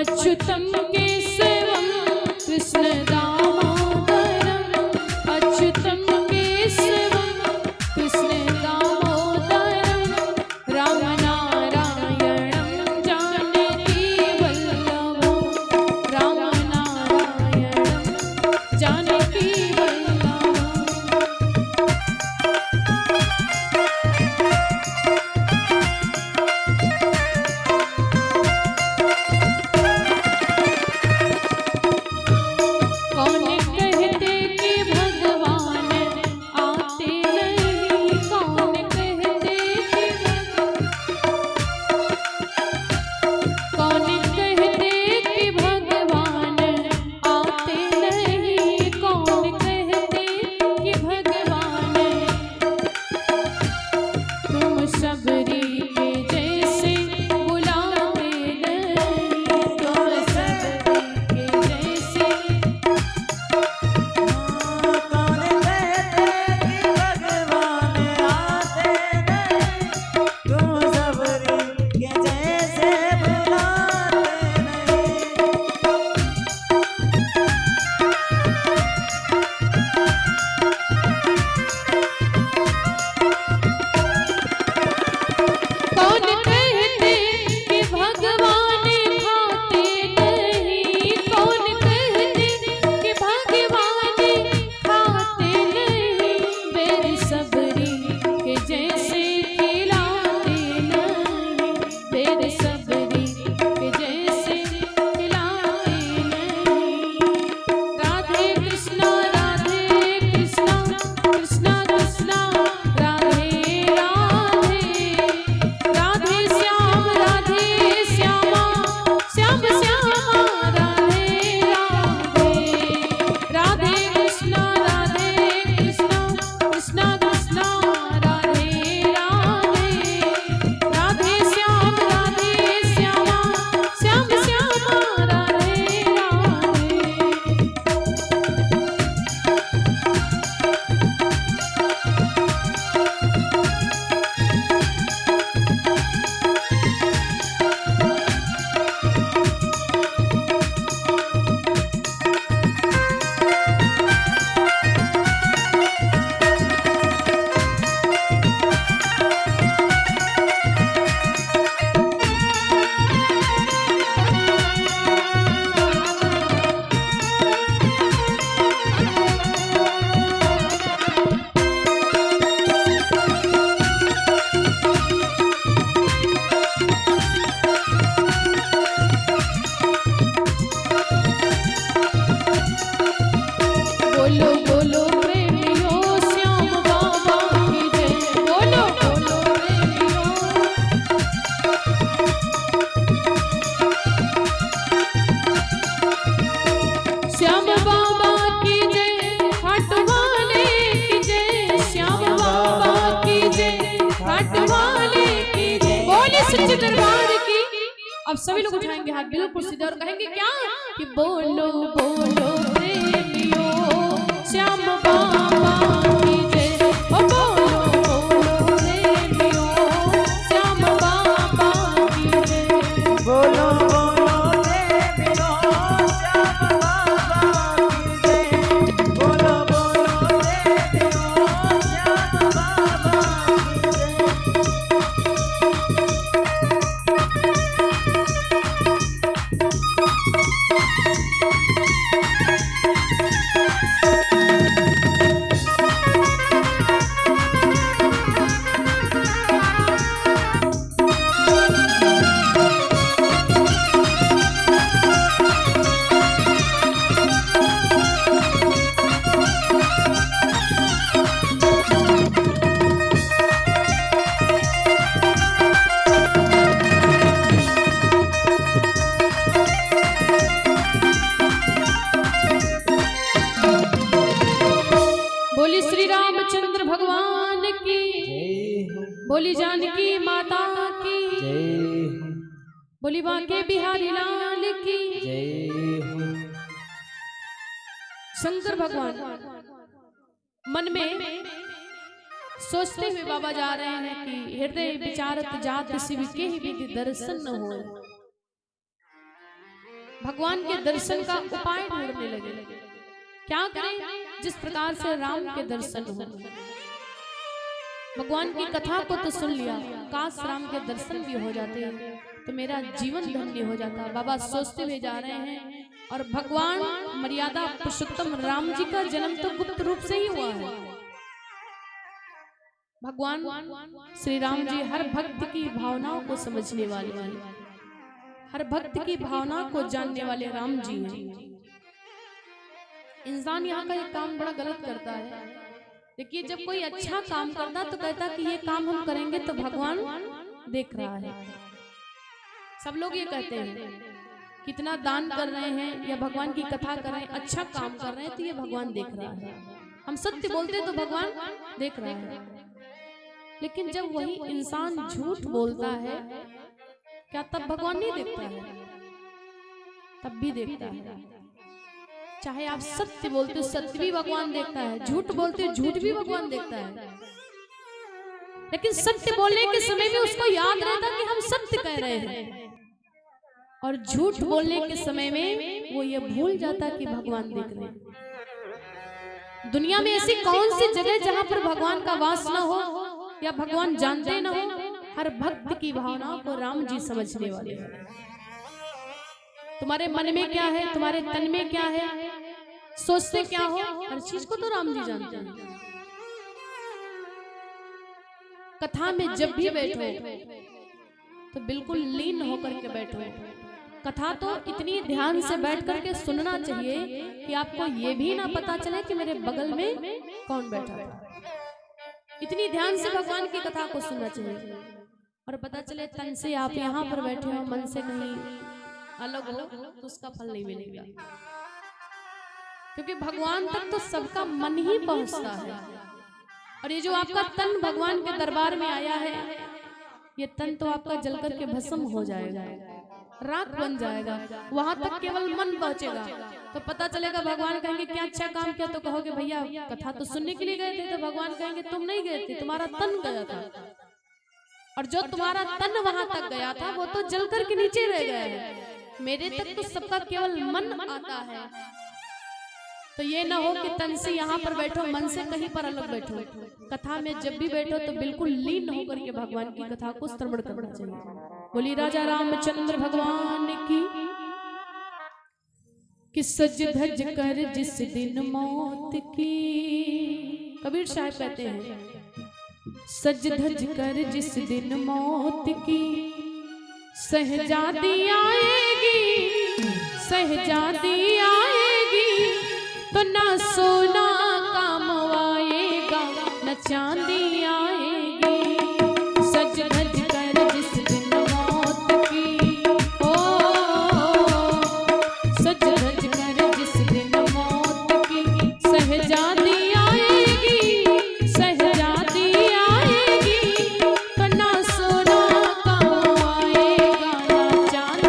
अच्युतम केशवम कृष्ण दामोदरम अच्युतम केशवम कृष्ण दामोदरम राम नारायणं जानकी वल्लभं राम नारायणं जानकी वल्लभं। अब सभी लोग उठाएंगे हाथ बिल्कुल सीधे और कहेंगे क्या कि बोलो बोलो प्रेमियों श्याम बाबा की जय। ओ बोलो बोलो प्रेमियों श्याम बाबा की जय। बोलो बोलो देवियों श्याम बाबा की जय। बोलो बोलो देवियों श्याम बाबा की जय। बोली श्री रामचंद्र भगवान की, जय हो बोली जानकी माता की, जय हो बोली बांके बिहारी लाल की। जय हो। शंकर भगवान मन में सोचते हुए बाबा जा रहे हैं कि हृदय विचारत जात शिव के ही विधि दर्शन न हो। भगवान के दर्शन का उपाय ढूंढने लगे। क्या करें जिस प्रकार से राम के दर्शन हो। भगवान की कथा को तो सुन लिया, काश राम के दर्शन भी हो जाते तो मेरा जीवन धन्य हो जाता। बाबा सोचते हुए जा रहे हैं और भगवान मर्यादा पुरुषोत्तम राम जी का जन्म तो गुप्त रूप से ही हुआ है। भगवान श्री राम जी हर भक्त की भावनाओं को समझने वाले, हर भक्त की भावना को जानने वाले राम जी हैं। इंसान यहाँ का एक काम बड़ा गलत करता है। देखिए जब कोई अच्छा काम करता तो कहता कि ये काम हम करेंगे तो भगवान देख रहा है। सब लोग ये कहते हैं कितना दान कर रहे हैं या भगवान की कथा कर रहे हैं, अच्छा काम कर रहे हैं तो ये भगवान देख रहा है। हम सत्य बोलते तो भगवान देख रहा है। लेकिन जब वही इंसान झूठ बोलता है क्या तब भगवान नहीं देखता है? तब भी देखता है। चाहे आप सत्य बोलते हो सत्य भी भगवान देखता है, झूठ बोलते हो झूठ भी भगवान देखता है। लेकिन सत्य बोलने के समय में उसको याद रहता कि हम सत्य कह रहे हैं, और झूठ बोलने के समय में वो ये भूल जाता कि भगवान देख रहे हैं। दुनिया में ऐसी कौन सी जगह जहां पर भगवान का वास न हो या भगवान जानते न हो? हर भक्त की भावनाओं को राम जी समझने वाले हैं। तुम्हारे मन में क्या है, तुम्हारे तन में क्या है, सोचते क्या हो, हर चीज को तो राम जी जानते हैं। कथा में जब भी बैठो तो बिल्कुल लीन होकर के बैठो। कथा तो इतनी ध्यान से बैठ करके सुनना चाहिए कि आपको ये भी ना पता चले कि मेरे बगल में कौन बैठा है। इतनी ध्यान से भगवान की कथा को सुनना चाहिए। और पता चले तन से आप यहाँ पर बैठे हो, मन से कहीं अलग हो तो उसका फल नहीं मिलेगा। क्योंकि भगवान तक तो सबका मन ही पहुंचता है। और ये जो आपका तन भगवान के दरबार में आया है, ये तन तो आपका जल करके भस्म हो जाएगा, राख बन जाएगा। वहां तक केवल मन पहुंचेगा तो पता चलेगा। भगवान कहेंगे क्या अच्छा काम किया, तो कहोगे भैया कथा तो सुनने के लिए गए थे। तो भगवान कहेंगे तुम नहीं गए थे, तुम्हारा तन गया था। और जो तुम्हारा तन वहां तक गया था वो तो जल करके नीचे रह गया है। मेरे तक तो सबका केवल मन आता है। तो ये ना हो कि तन से यहाँ पर बैठो, मन से कहीं पर अलग बैठो। कथा में जब भी बैठो तो बिल्कुल लीन होकर के भगवान की कथा को श्रवण करना चाहिए। बोली राजा रामचंद्र भगवान की कि सज धज कर जिस दिन मौत की। कबीर साहब कहते हैं सज धज कर जिस दिन मौत की, सहजादी आएगी सहजादी आएगी, तो ना सोना काम आएगा न चांदी आएगी। सज धज कर जिस दिन मौत की, ओ सज धज कर जिस दिन मौत की, सहजादी आएगी सहजादी आएगी, तो ना सोना काम आएगा न चांदी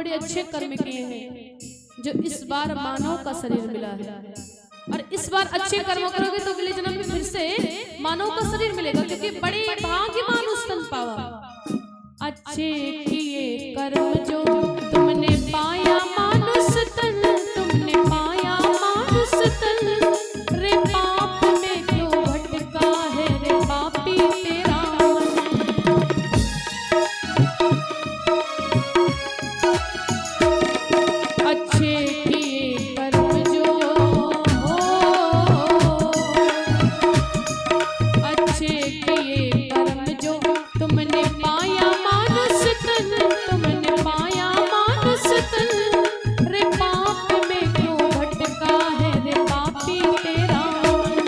बड़े अच्छे कर्म किए हैं जो इस बार मानव का शरीर मिला है। और इस बार अच्छे कर्म करोगे तो अगले जन्म में फिर से मानव का शरीर मिलेगा, क्योंकि बड़े भाग्यवान उस तन पावा। अच्छे किए कर्म जो तुमने पाया मानुष तन, तुमने पाया मानुष तन, रे पाप में क्यों भटका है रे पापी तेरा मन। अच्छे किए कर्म जो हो, अच्छे किए कर्म जो तुमने पाया मानुष तन, तुमने पाया मानुष तन, रे पाप में क्यों भटका है रे पापी तेरा मन।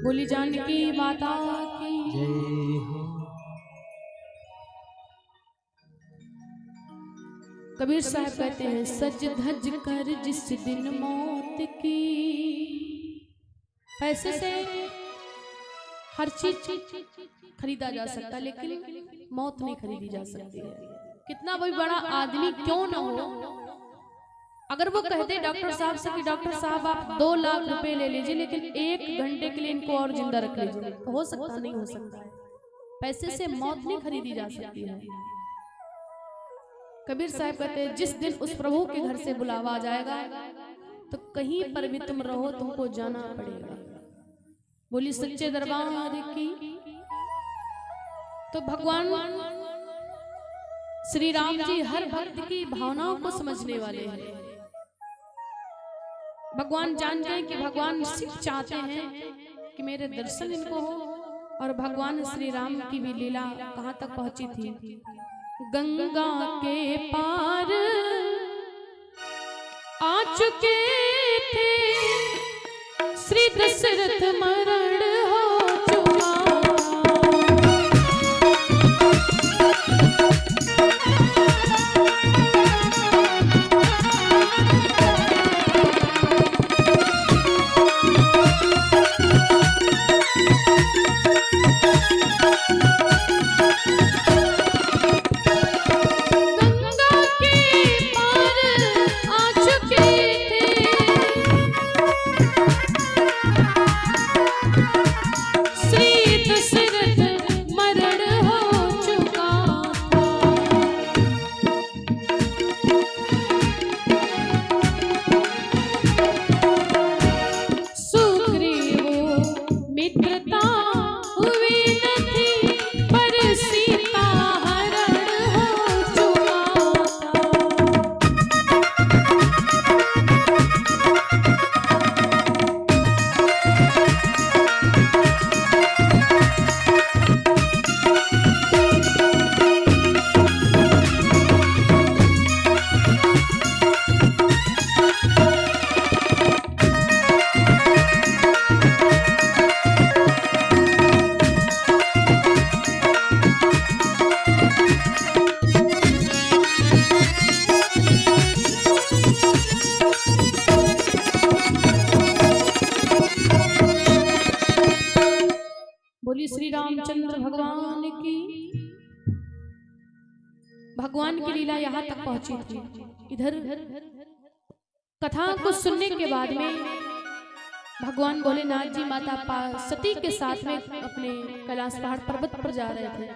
बोली जानकी माता की जय हो। कबीर साहब कहते हैं सज धज कर जिस दिन मौत की, पैसे से हर चीज खरीदा जा सकता लेकिन मौत नहीं खरीदी जा सकती है। कितना भी बड़ा आदमी क्यों ना हो, अगर वो कहते डॉक्टर साहब से कि डॉक्टर साहब आप 2 लाख रुपए ले लीजिए लेकिन 1 घंटे के लिए इनको और जिंदा रख लीजिए, तो हो सकता नहीं हो सकता है। पैसे से मौत नहीं खरीदी जा सकती है। कबीर साहब कहते हैं जिस दिन उस प्रभु के घर से बुलावा आ जाएगा तो कहीं पर भी तुम रहो तुमको जाना पड़ेगा। बोली सच्चे दरबार की। तो भगवान श्री राम जी हर भक्त की भावनाओं को समझने वाले हैं। भगवान जानते हैं कि भगवान सिर्फ चाहते हैं कि मेरे दर्शन इनको हो। और भगवान श्री राम की भी लीला कहां तक पहुंची थी? गंगा के पार आ चुके थे श्री दशरथ मरण हो चुका। श्री रामचंद्र भगवान की। भगवान की लीला यहाँ तक पहुंची थी। इधर कथा को सुनने के बाद में भगवान भोलेनाथ जी माता सती के साथ में अपने कैलाश पहाड़ पर्वत पर जा रहे थे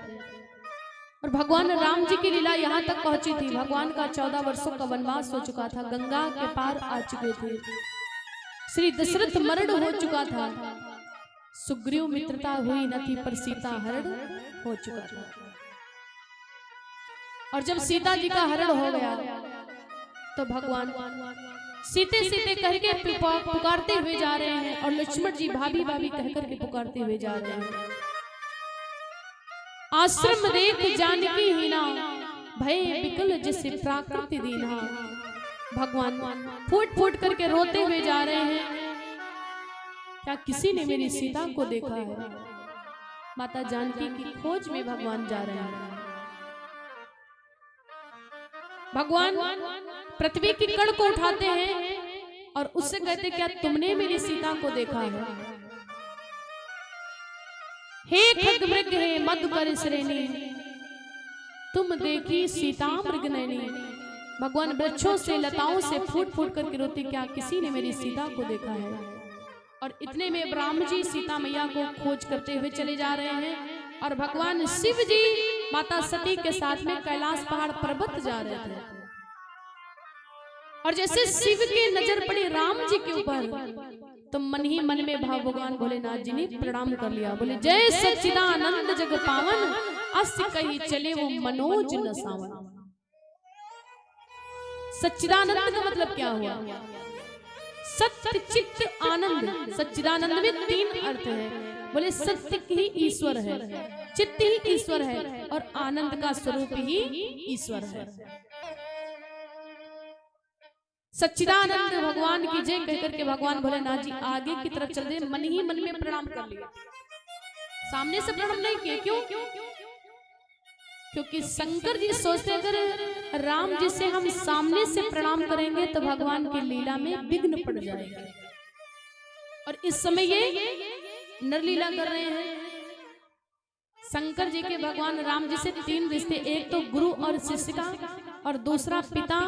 और भगवान राम जी की लीला यहाँ तक पहुंची थी। भगवान का 14 वर्षों का वनवास हो चुका था, गंगा के पार आ चुके थे, श्री दशरथ मरण हो चुका था, सुग्रीव मित्रता हुई न थी पर सीता हरण हो चुका था। और जब सीता जी का हरण हो गया तो भगवान सीते सीते करके पुकारते हुए जा रहे हैं और लक्ष्मण जी भाभी भाभी कहकर के पुकारते हुए जा रहे हैं। आश्रम देख जानकी हीना, भय विकल जिसे प्राकृति दीना। भगवान फूट फूट करके रोते हुए जा रहे हैं। क्या किसी ने मेरी सीता को देखा है? माता जानकी की खोज में भगवान जा रहे हैं। भगवान पृथ्वी की कण को उठाते हैं और उससे कहते क्या तुमने मेरी सीता को देखा है? हे खड्गमृग हे मधुकर श्रेणी, तुम देखी सीता मृगनयनी। भगवान वृक्षों से लताओं से फूट फूट करके रोते क्या किसी ने मेरी सीता को देखा है? और इतने में ब्रह्म जी सीता मैया को खोज करते हुए चले जा रहे हैं और भगवान शिव जी माता सती के साथ में कैलाश पहाड़ पर्वत जा रहे थे। और जैसे शिव की नजर पड़ी राम जी के ऊपर तो मन ही मन में भाव भगवान भोलेनाथ जी ने प्रणाम कर लिया। बोले जय सच्चिदानंद जग पावन, अस कही चले वो मनोज न सावन। सच्चिदानंद का मतलब क्या हुआ? सत्य चित्त आनंद। सच्चिदानंद में 3 अर्थ है। बोले सत्य ही ईश्वर है, चित्त ही ईश्वर है और आनंद का स्वरूप ही ईश्वर है। सच्चिदानंद भगवान की जय कहकर के भगवान भोलेनाथ जी आगे की तरफ चल रहे। मन ही मन में प्रणाम कर लिया, सामने से प्रणाम नहीं किए। क्यों? क्योंकि शंकर जी सोचते अगर राम जी से हम सामने से प्रणाम करेंगे तो भगवान की लीला में विघ्न पड़ जाएगा। और इस समय ये नरलीला कर रहे हैं। शंकर जी के भगवान राम जी से तीन रिश्ते, एक तो गुरु और शिष्य का, और दूसरा पिता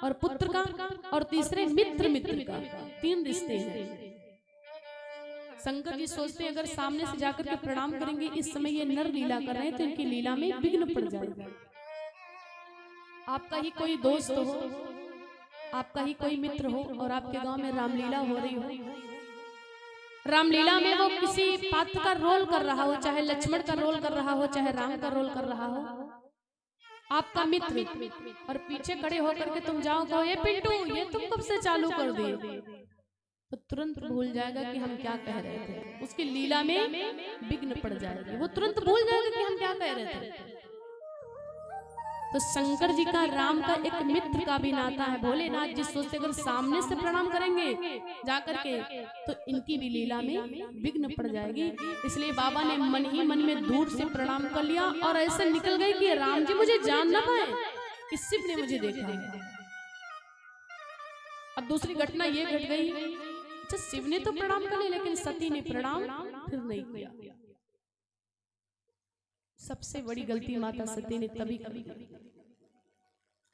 और पुत्र का, और तीसरे मित्र मित्र का, तीन रिश्ते हैं। शंकर जी सोचते अगर सामने से जाकर के प्रणाम करेंगे, इस समय ये नर लीला कर रहे हैं तो इनकी लीला में विघ्न पड़ जाएगा। आपका ही कोई दोस्त हो, आपका ही कोई मित्र हो और आपके गांव में रामलीला हो रही हो, रामलीला में वो किसी पात्र का रोल कर रहा हो, चाहे लक्ष्मण का रोल कर रहा हो, चाहे राम का रोल कर रहा हो, आपका मित्र, और पीछे खड़े होकर के तुम जाओ कहो ये पिंटू ये तुम कब से चालू कर दिए, तो तुरंत भूल जाएगा कि हम क्या कह रहे थे, उसकी लीला में विघ्न पड़ जाएगी, वो तुरंत भूल जाएगा कि हम क्या कह रहे थे। तो शंकर जी का राम का एक मित्र का भी नाता है। भोलेनाथ जी सोचते अगर सामने से प्रणाम करेंगे जाकर के तो इनकी भी लीला में विघ्न पड़ जाएगी, इसलिए बाबा ने मन ही मन में दूर से प्रणाम कर लिया और ऐसे निकल गए कि राम जी मुझे जान ना पाए कि शिव ने मुझे देखा। अब दूसरी घटना ये घट गई, अच्छा शिव ने तो प्रणाम कर लिया लेकिन सती ने प्रणाम फिर नहीं किया। सबसे बड़ी गलती माता सती ने तभी करी।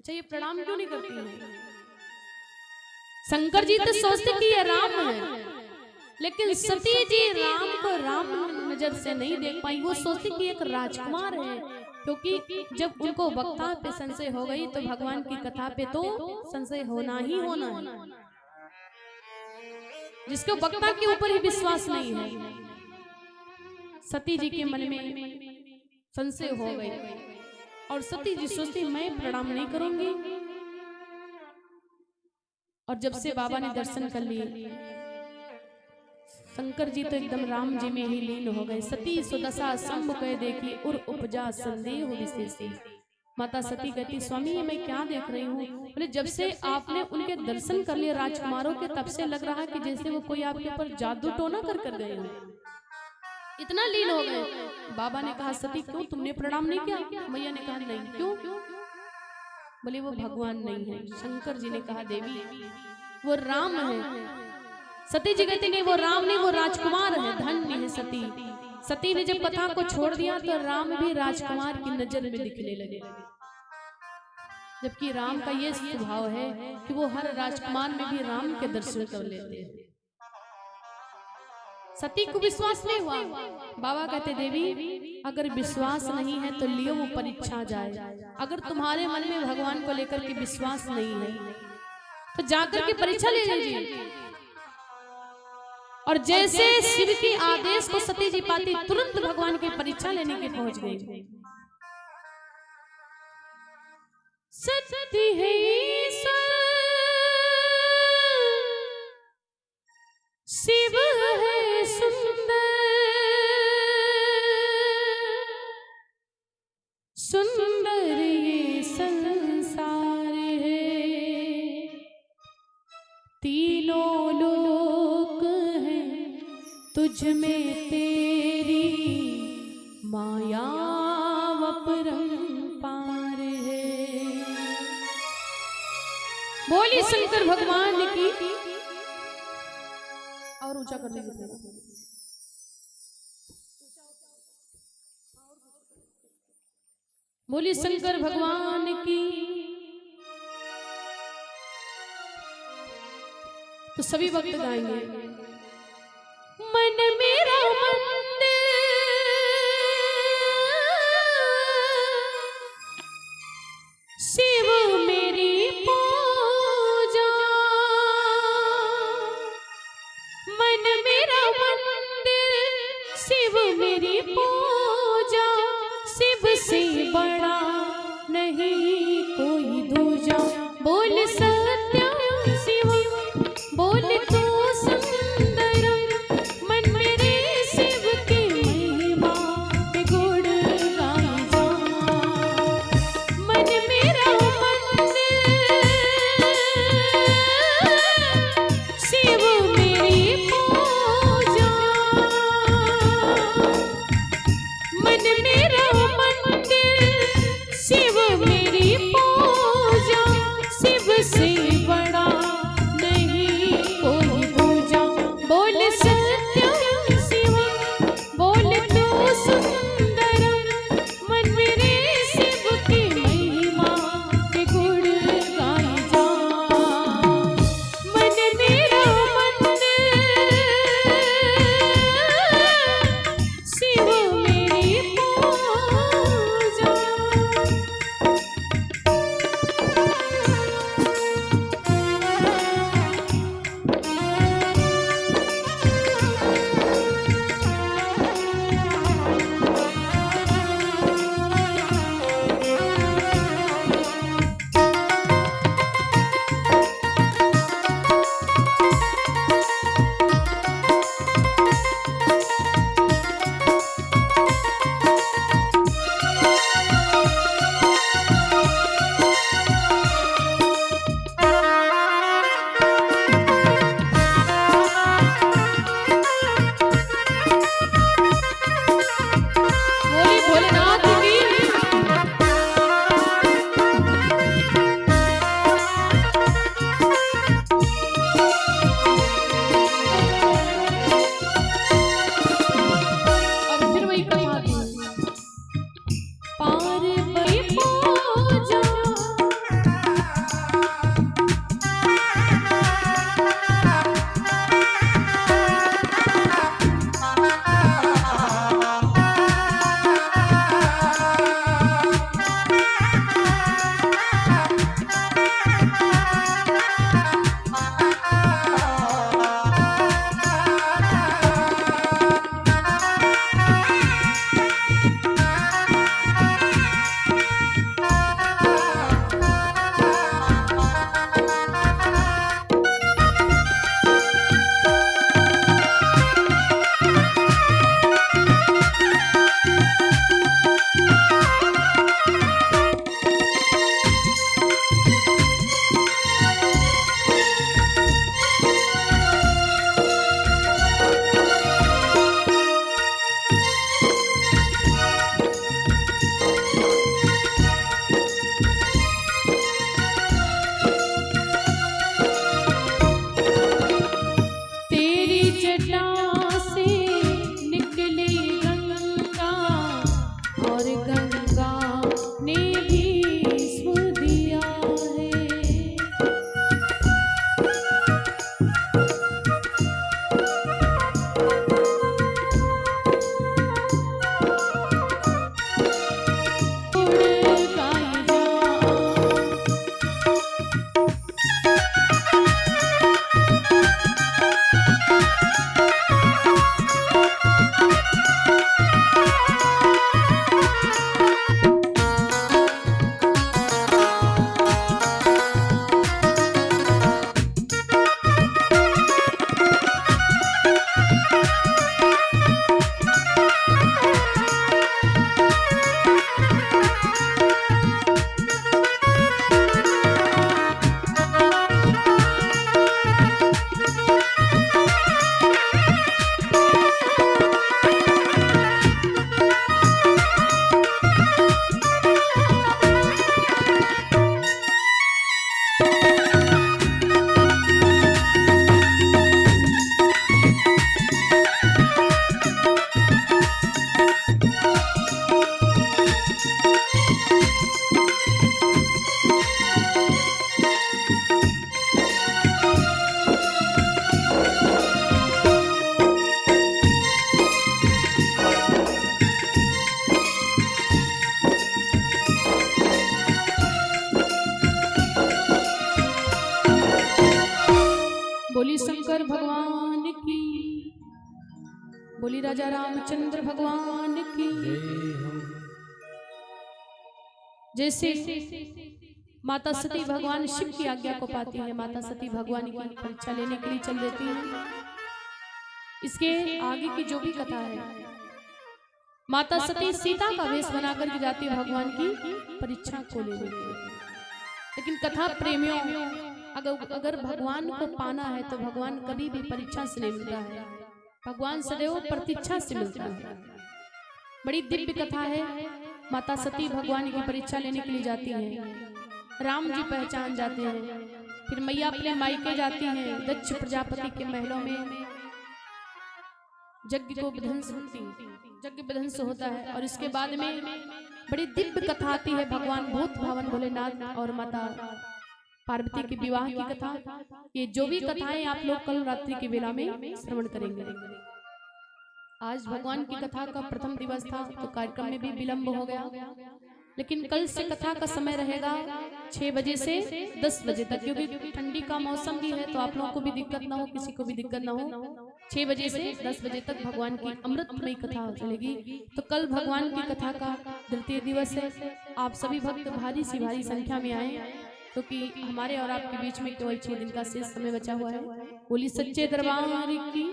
अच्छा ये प्रणाम क्यों नहीं करती है? शंकर जी तो सोचते कि ये राम है, लेकिन सती जी राम को राम नजर से नहीं देख पाई। वो सोचती कि एक राजकुमार है, क्योंकि जब उनको वक्ता पे संशय हो गई तो भगवान की कथा पे तो संशय होना ही होना है। जिसको वक्ता के ऊपर ही विश्वास नहीं है, सती जी के मन में संशय हो गई और सती जी सोचती मैं प्रणाम नहीं करूंगी। और जब से बाबा ने दर्शन कर लिए, शंकर जी तो एकदम राम जी में ही लीन हो गए। सती सुदशा संभ कह देखी उर उपजा संदेह विशेषी। माता सती कहती स्वामी ये मैं क्या देख रही हूँ? बोले जब से आपने उनके दर्शन कर लिए राजकुमारों के, तब से लग रहा है कि जैसे वो कोई आपके ऊपर जादू टोना कर कर गए हो, इतना लीन हो गए। बाबा ने कहा सती क्यों तुमने प्रणाम नहीं किया? मैया ने कहा नहीं। क्यों? बोले वो भगवान नहीं है। शंकर जी ने कहा देवी वो राम है। सती जी कहती नहीं वो राम नहीं, वो राजकुमार है। धन्य है सती। सती ने जब कथा को छोड़ दिया तो राम भी राजकुमार की नजर में दिखने लगे, जबकि राम का ये स्वभाव है कि वो हर राजकुमार में भी राम के दर्शन कर लेते हैं। सती को विश्वास नहीं हुआ। बाबा कहते देवी अगर विश्वास नहीं है तो लियो वो परीक्षा जाए। अगर तुम्हारे मन में भगवान को लेकर के विश्वास नहीं है तो जाकर के परीक्षा ले लीजिए। और जैसे शिव के आदेश को सती जी पाती, तुरंत भगवान की परीक्षा लेने के पहुंच गई। सती है ईश्वर, शिव है सुंदर, सुंदर ये संसार है, तीनों लोक हैं तुझ में तेरी माया अपरंपार है। बोली शंकर भगवान की। और ऊंचा कर दीजिए। बोली शंकर भगवान की। तो सभी भक्त गाएंगे। मन मेरा मंदिर शिव मेरी पूजा, मन मेरा मंदिर शिव मेरी पूजा, शिव से बड़ा नहीं कोई दूजा। बोल सत्य शिव बोल तो सुंदरम, मन मेरे शिव की महिमा के गुण गाए जा। मन मेरा मंदिर शिव मेरी पूजा, बोली राजा रामचंद्र भगवान की। जैसे माता सती भगवान शिव की आज्ञा को पाती है, माता सती भगवान की परीक्षा लेने के लिए चल देती है। इसके आगे की जो भी कथा है, माता सती सीता का वेश बनाकर के जाती है भगवान की परीक्षा को लेने के लिए। लेकिन कथा प्रेमियों, अगर भगवान को पाना है तो भगवान कभी भी परीक्षा से नहीं मिलता है, भगवान सदैव प्रतीक्षा से मिलता है। बड़ी दिव्य कथा है। माता सती भगवान की परीक्षा लेने के लिए जाती है, राम जी पहचान जाते हैं। फिर मैया अपने मायके जाती हैं, दक्ष प्रजापति के महलों में यज्ञ को विध्वंस होती है, यज्ञ विध्वंस होता है। और इसके बाद में बड़ी दिव्य कथा आती है, भगवान भूत भावन भोलेनाथ और माता पार्वती के विवाह की कथा। ये जो भी कथाएं आप लोग कल रात्रि की वेला में श्रवण करेंगे। आज भगवान की कथा का प्रथम दिवस था तो कार्यक्रम में भी विलंब हो गया, लेकिन कल से कथा का समय रहेगा 6 बजे से 10 बजे तक, क्योंकि ठंडी का मौसम भी है तो आप लोगों को भी दिक्कत ना हो, किसी को भी दिक्कत ना हो। 6 बजे से 10 बजे तक भगवान की अमृतमयी कथा चलेगी। तो कल भगवान की कथा का द्वितीय दिवस है। आप सभी भक्त भारी सी भारी संख्या में आए, क्योंकि हमारे और आपके बीच में केवल 6 दिन का शेष समय बचा हुआ है। बोली सच्चे दरबार की।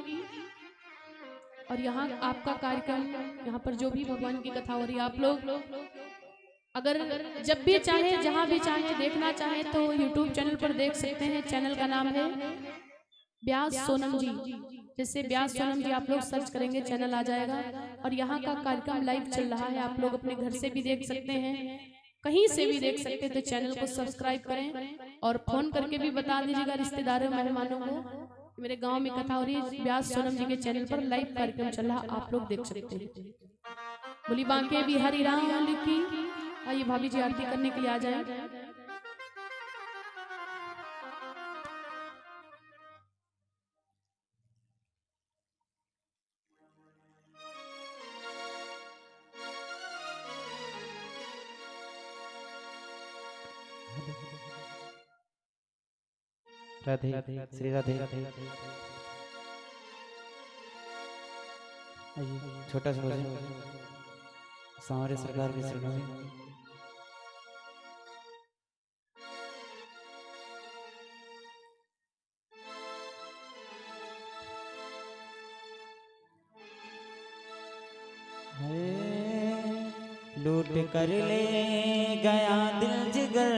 और यहाँ आपका कार्यक्रम, यहाँ पर जो भी भगवान की कथा हो रही है, आप लोग अगर जब भी चाहे, जहाँ भी चाहे देखना चाहे तो YouTube चैनल पर देख सकते हैं। चैनल का नाम है व्यास सोनम जी। जैसे व्यास सोनम जी आप लोग सर्च करेंगे चैनल आ जाएगा। और यहाँ का कार्यक्रम लाइव चल रहा है, आप लोग अपने घर से भी देख सकते हैं, कहीं से भी देख सकते हैं। तो चैनल को सब्सक्राइब करें और फोन करके भी बता दीजिएगा रिश्तेदारों मेहमानों को, मेरे गांव में कथा हो रही है। व्यास सोनम जी के चैनल पर लाइव कार्यक्रम चल रहा, आप लोग देख सकते हैं। बोली बांके बिहारी राम की। आइए भाभी जी आरती करने के लिए आ जाए। राधे श्री राधे। छोटा सा सांवरे सरकार के शरणों में। लूट कर ले गया दिल जिगर,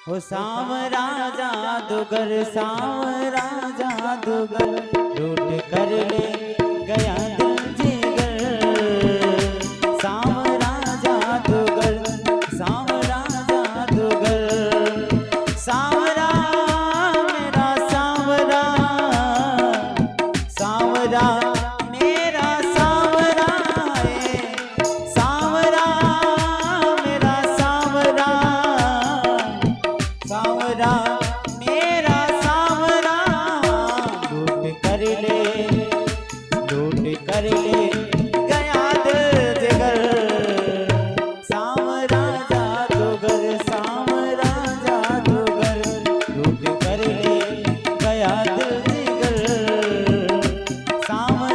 ओ सांवरा जादूगर, सांवरा जादूगर। लूट कर ले गया दिल जिगर, सांवरा जादूगर, सांवरा जादूगर। सांवरा मेरा सांवरा, सांवरा मेरा सांवरा है, सांवरा मेरा सांवरा, सांवरा मेरा सांवरा। लूट कर ले, लूट कर ले गया दिल जिगर, सांवरा जादूगर, सांवरा जादूगर। लूट कर ले गया दिल जिगर, सांवरा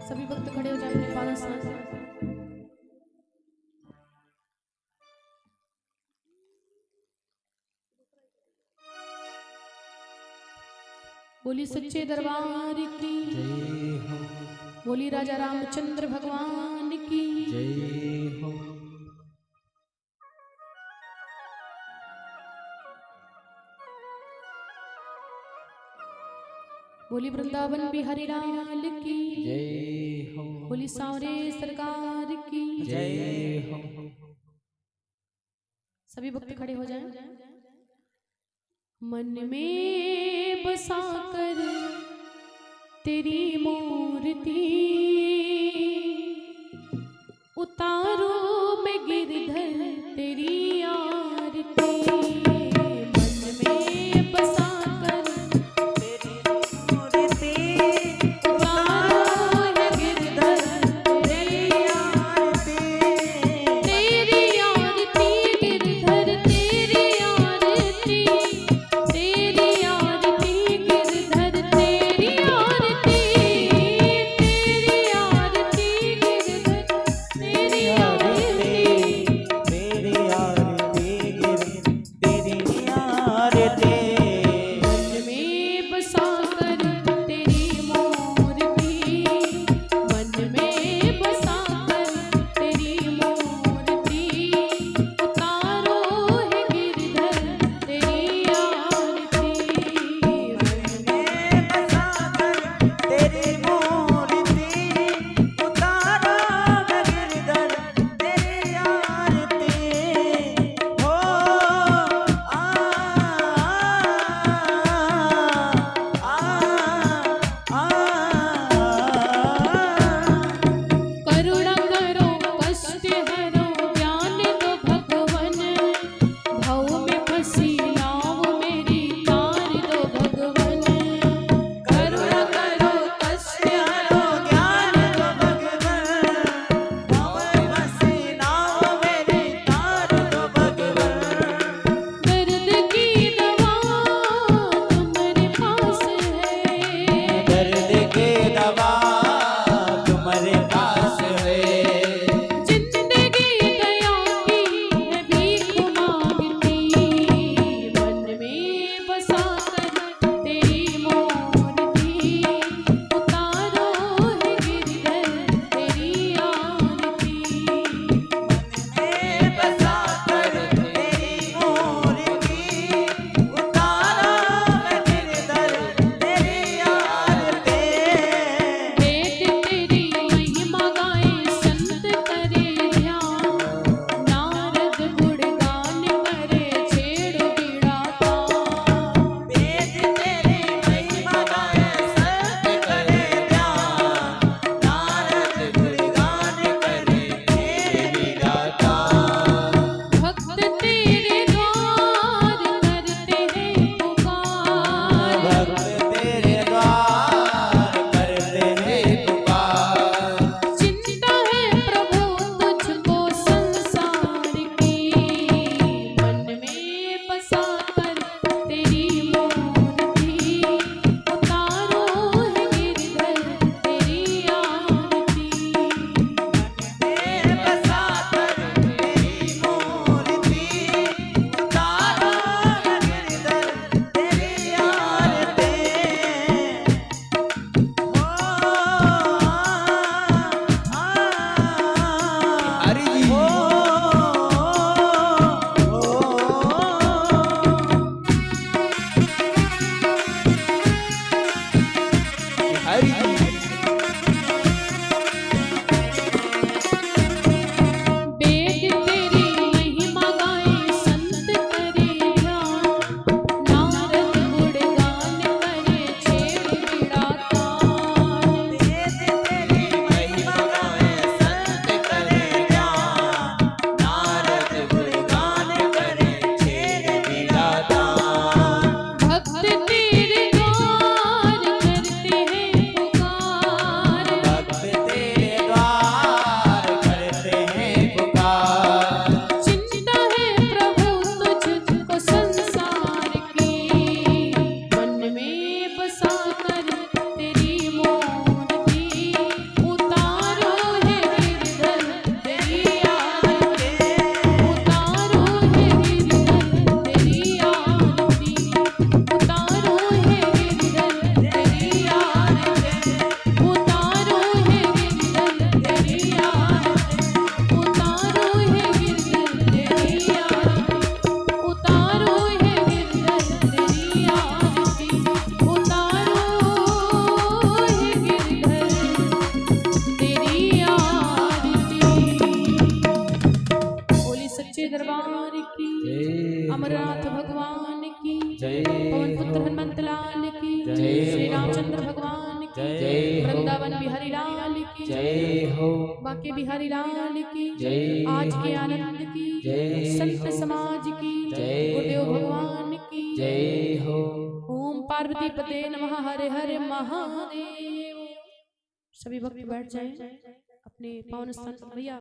सभी भक्त खड़े हो जाए अपने पावन स्थान से। बोली सच्चे दरबार की जय हो, बोली राजा रामचंद्र भगवान की जय हो। बोली वृंदावन बिहारी लाल की जय हो, बोली सांवरे सरकार की जय हो। सभी भक्त खड़े हो जाएं। मन में बसा कर तेरी मूर्ति उतारो मैं गिरधर तेरी आरती। मन में बसा कर तेरी मूर्ति उतारो मैं गिरधर तेरी आरती, तेरी आरती गिरधर तेरी आरती, तेरी आरती गिरधर तेरी आरती, तेरी आरती गिरधर तेरी अमरनाथ भगवान की जय पवन पुत्र हो हनुमंत लाल की जय श्री हो रामचंद्र भगवान की जय हो वृंदावन बिहारी लाल की जय हो बाके बिहारी लाल की जय आज के हो आनंद की जय संत हो समाज की जय गुरुदेव हो भगवान की जय हो ओम पार्वती पते नमः हरे हरे महादेव। सभी भक्त बैठ जाएं अपने पावन स्थान पर। भैया